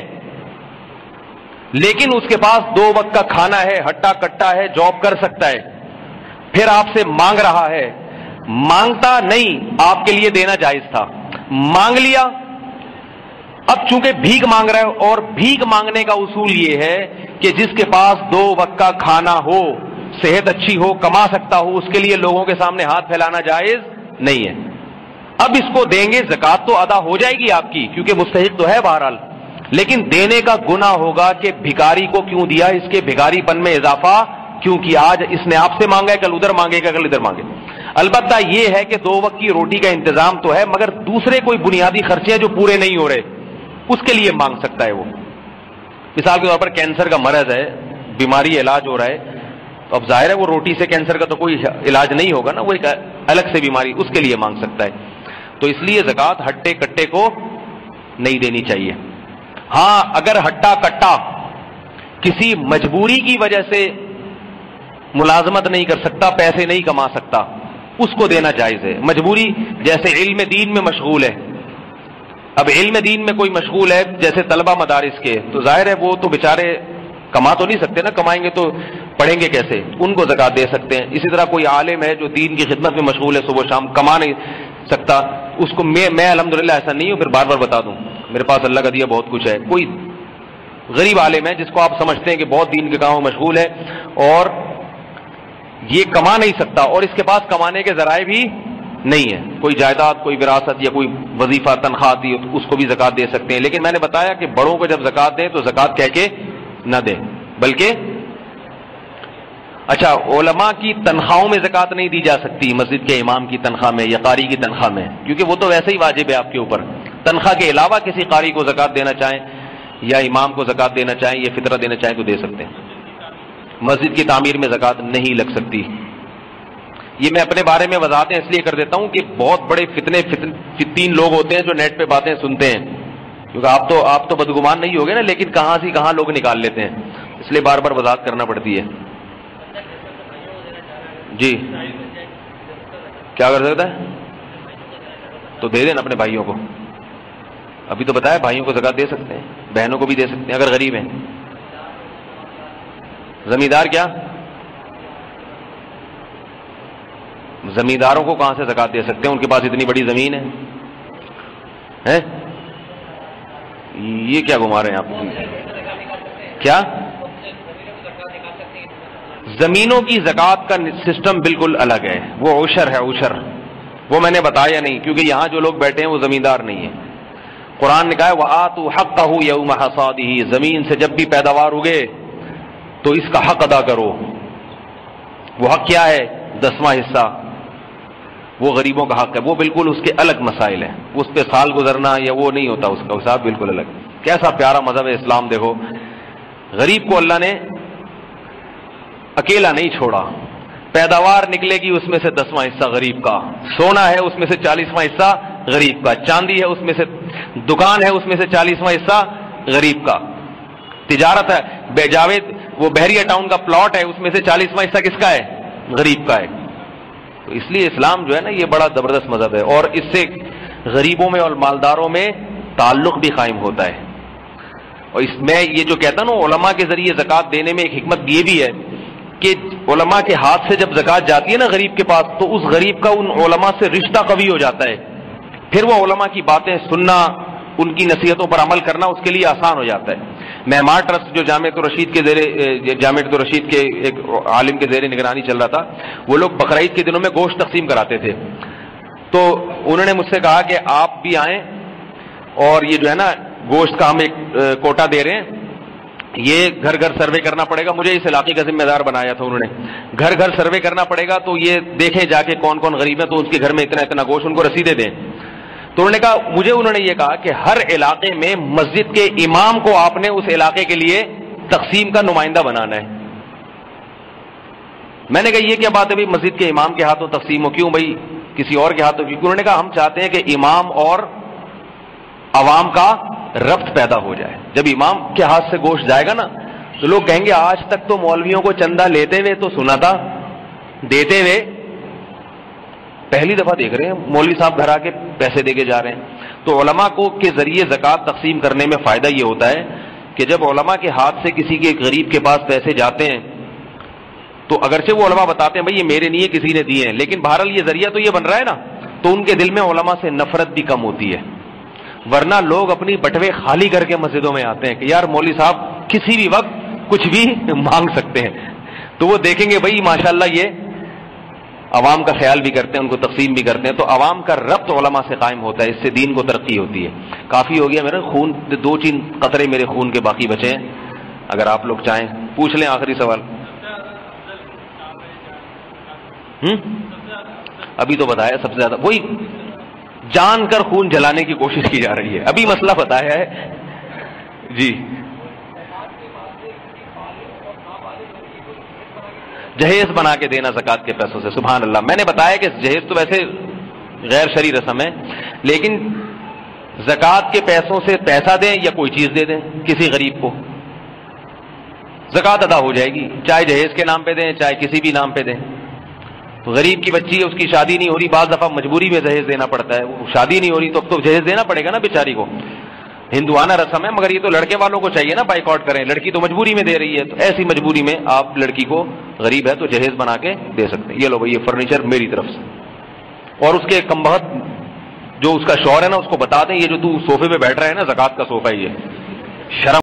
لیکن اس کے پاس 2 وقت کا کھانا ہے, ہٹا کٹا ہے, جاب کر سکتا ہے, پھر آپ سے مانگ رہا ہے. مانگتا نہیں, آپ کے لیے دینا جائز تھا, مانگ لیا. اب چونکہ بھیک مانگ رہا ہے, اور بھیک مانگنے کا اصول یہ ہے کہ جس کے پاس 2 وقت کا کھانا ہو, صحت اچھی ہو, کما سکتا ہو, اس کے لیے لوگوں کے سامنے ہاتھ پھیلانا جائز نہیں ہے. اب اس کو دیں گے, زکوٰۃ تو ادا ہو جائے گی آپ کی کیونکہ مستحق تو ہے بہرحال, لیکن دینے کا گناہ ہوگا کہ بھکاری کو کیوں دیا, اس کے بھکاری پن میں اضافہ کیوں کیا. آج اس نے آپ سے مانگا ہے, کل ادھر مانگے گا, کل ادھر مانگے. البتہ یہ ہے کہ 2 وقت کی روٹی کا انتظام تو ہے, مگر دوسرے کوئی بنیادی خرچے ہیں جو پورے نہیں ہو رہے, اس کے لیے مانگ سکتا ہے وہ. مثال کے طور پر کینسر کا مرض ہے, بیماری علاج ہو رہا ہے, تو اب ظاہر ہے وہ روٹی سے کینسر کا تو کوئی علاج نہیں ہوگا نا, وہ ایک الگ سے بیماری, اس کے لیے مانگ سکتا ہے. تو اس لیے زکوٰۃ ہٹے کٹے کو نہیں دینی چاہیے. ہاں اگر ہٹا کٹا کسی مجبوری کی وجہ سے ملازمت نہیں کر سکتا, پیسے نہیں کما سکتا, اس کو دینا جائز ہے. مجبوری جیسے علم دین میں مشغول ہے, اب علم دین میں کوئی مشغول ہے جیسے طلبہ مدارس کے, تو ظاہر ہے وہ تو بیچارے کما تو نہیں سکتے نا, کمائیں گے تو پڑھیں گے کیسے, ان کو زکوٰۃ دے سکتے ہیں. اسی طرح کوئی عالم ہے جو دین کی خدمت میں مشغول ہے, صبح شام کما نہیں سکتا, اس کو میں الحمدللہ ایسا نہیں ہوں, پھر بار بار بتا دوں میرے پاس اللہ کا دیا بہت کچھ ہے. کوئی غریب عالم ہے جس کو آپ سمجھتے ہیں کہ بہت دین کے کاموں میں مشغول ہے اور یہ کما نہیں سکتا, اور اس کے پاس کمانے کے ذرائع بھی نہیں ہے, کوئی جائیداد, کوئی وراثت یا کوئی وظیفہ تنخواہ دی, اس کو بھی زکوٰۃ دے سکتے ہیں. لیکن میں نے بتایا کہ بڑوں کو جب زکوٰۃ دیں تو زکوٰۃ کہہ کے نہ دیں, بلکہ اچھا علماء کی تنخواہوں میں زکوٰۃ نہیں دی جا سکتی, مسجد کے امام کی تنخواہ میں یا قاری کی تنخواہ میں, کیونکہ وہ تو ویسے ہی واجب ہے آپ کے اوپر. تنخواہ کے علاوہ کسی قاری کو زکوٰۃ دینا چاہیں یا امام کو زکوٰۃ دینا چاہیں یا فطرہ دینا چاہیں تو دے سکتے ہیں. مسجد کی تعمیر میں زکوٰۃ نہیں لگ سکتی. یہ میں اپنے بارے میں وضاحتیں اس لیے کر دیتا ہوں کہ بہت بڑے فتین لوگ ہوتے ہیں جو نیٹ پہ باتیں سنتے ہیں, کیونکہ آپ تو بدگمان نہیں ہوگے نا, لیکن کہاں سے کہاں لوگ نکال لیتے ہیں, اس لیے بار بار وضاحت کرنا پڑتی ہے. جی کیا کر سکتا ہے, تو دے دیں اپنے بھائیوں کو. ابھی تو بتایا بھائیوں کو زکوٰۃ دے سکتے ہیں, بہنوں کو بھی دے سکتے ہیں اگر غریب ہیں. زمیندار کیا, زمینداروں کو کہاں سے زکوٰۃ دے سکتے ہیں, ان کے پاس اتنی بڑی زمین ہے, یہ کیا گھما رہے ہیں آپ, کیا زمینوں کی زکوٰۃ کا سسٹم بالکل الگ ہے, وہ عشر ہے, عشر وہ میں نے بتایا نہیں, کیونکہ یہاں جو لوگ بیٹھے ہیں وہ زمیندار نہیں ہیں. قرآن نے کہا ہے وَآتُوا حَقَّهُ يَوْمَ حَصَادِهِ, زمین سے جب بھی پیداوار اگے تو اس کا حق ادا کرو. وہ حق کیا ہے, 10واں حصہ, وہ غریبوں کا حق ہے. وہ بالکل اس کے الگ مسائل ہیں, اس پہ سال گزرنا یا وہ نہیں ہوتا, اس کا حساب بالکل الگ. کیسا پیارا مذہب ہے اسلام, دیکھو غریب کو اللہ نے اکیلا نہیں چھوڑا, پیداوار نکلے گی اس میں سے 10واں حصہ غریب کا، سونا ہے اس میں سے 40واں حصہ غریب کا، چاندی ہے اس میں سے، دکان ہے اس میں سے 40واں حصہ غریب کا، تجارت ہے جاوید وہ بحریہ ٹاؤن کا پلاٹ ہے اس میں سے 40واں حصہ کس کا ہے؟ غریب کا ہے۔ تو اس لیے اسلام جو ہے نا یہ بڑا زبردست مذہب ہے، اور اس سے غریبوں میں اور مالداروں میں تعلق بھی قائم ہوتا ہے۔ اور اس میں یہ جو کہتا نا علماء کے ذریعے زکوٰۃ دینے میں ایک حکمت یہ بھی ہے کہ علماء کے ہاتھ سے جب زکوٰۃ جاتی ہے نا غریب کے پاس، تو اس غریب کا ان علماء سے رشتہ قوی ہو جاتا ہے، پھر وہ علماء کی باتیں سننا، ان کی نصیحتوں پر عمل کرنا اس کے لیے آسان ہو جاتا ہے۔ معمار ٹرسٹ جو جامعۃ الرشید کے ایک عالم کے زیر نگرانی چل رہا تھا، وہ لوگ بقرعید کے دنوں میں گوشت تقسیم کراتے تھے، تو انہوں نے مجھ سے کہا کہ آپ بھی آئیں اور یہ جو ہے نا گوشت کا ہم ایک کوٹا دے رہے ہیں، یہ گھر گھر سروے کرنا پڑے گا، مجھے اس علاقے کا ذمہ دار بنایا تھا انہوں نے، گھر گھر سروے کرنا پڑے گا، تو یہ دیکھیں جا کے کون کون غریب ہیں تو اس کے گھر میں اتنا اتنا گوشت، ان کو رسیدیں دیں۔ تو انہوں نے کہا انہوں نے یہ کہا کہ ہر علاقے میں مسجد کے امام کو آپ نے اس علاقے کے لیے تقسیم کا نمائندہ بنانا ہے۔ میں نے کہا یہ کیا بات ہے بھائی مسجد کے امام کے ہاتھوں تقسیم ہو، کیوں بھائی کسی اور کے ہاتھوں؟ کیوں؟ انہوں نے کہا ہم چاہتے ہیں کہ امام اور عوام کا ربط پیدا ہو جائے۔ جب امام کے ہاتھ سے گوشت جائے گا نا تو لوگ کہیں گے آج تک تو مولویوں کو چندہ لیتے ہوئے تو سنا تھا، دیتے ہوئے پہلی دفعہ دیکھ رہے ہیں مولوی صاحب گھر آ کے پیسے دے کے جا رہے ہیں۔ تو علماء کو کے ذریعے زکوٰۃ تقسیم کرنے میں فائدہ یہ ہوتا ہے کہ جب علماء کے ہاتھ سے کسی کے غریب کے پاس پیسے جاتے ہیں تو اگرچہ وہ علماء بتاتے ہیں بھائی یہ میرے نہیں ہے کسی نے دیے ہیں، لیکن بہرحال یہ ذریعہ تو یہ بن رہا ہے نا، تو ان کے دل میں علماء سے نفرت بھی کم ہوتی ہے۔ ورنہ لوگ اپنی بٹوے خالی کر کے مسجدوں میں آتے ہیں کہ یار مولوی صاحب کسی بھی وقت کچھ بھی مانگ سکتے ہیں، تو وہ دیکھیں گے بھائی ماشاءاللہ یہ عوام کا خیال بھی کرتے ہیں، ان کو تقسیم بھی کرتے ہیں، تو عوام کا ربط علماء سے قائم ہوتا ہے، اس سے دین کو ترقی ہوتی ہے۔ کافی ہو گیا میرا خون، 2-3 قطرے میرے خون کے باقی بچے ہیں، اگر آپ لوگ چاہیں پوچھ لیں آخری سوال۔ ابھی تو بتایا سب سے زیادہ وہی جان کر خون جلانے کی کوشش کی جا رہی ہے، ابھی مسئلہ بتایا ہے جی۔ جہیز بنا کے دینا زکوٰۃ کے پیسوں سے، سبحان اللہ۔ میں نے بتایا کہ جہیز تو ویسے غیر شرعی رسم ہے، لیکن زکوٰۃ کے پیسوں سے پیسہ دیں یا کوئی چیز دے دیں کسی غریب کو، زکوٰۃ ادا ہو جائے گی، چاہے جہیز کے نام پہ دیں چاہے کسی بھی نام پہ دیں۔ تو غریب کی بچی ہے اس کی شادی نہیں ہو رہی، بعض دفعہ مجبوری میں جہیز دینا پڑتا ہے، وہ شادی نہیں ہو رہی تو اب تو جہیز دینا پڑے گا نا بیچاری کو، ہندوانہ رسم ہے، مگر یہ تو لڑکے والوں کو چاہیے نا بائیکاٹ کریں، لڑکی تو مجبوری میں دے رہی ہے، تو ایسی مجبوری میں آپ لڑکی کو غریب ہے تو جہیز بنا کے دے سکتے ہیں، یہ لو بھائی یہ فرنیچر میری طرف سے، اور اس کے کم بخت جو اس کا شوہر ہے نا اس کو بتا دیں یہ جو تو صوفے پہ بیٹھ رہا ہے نا زکوٰۃ کا صوفہ ہی ہے، شرم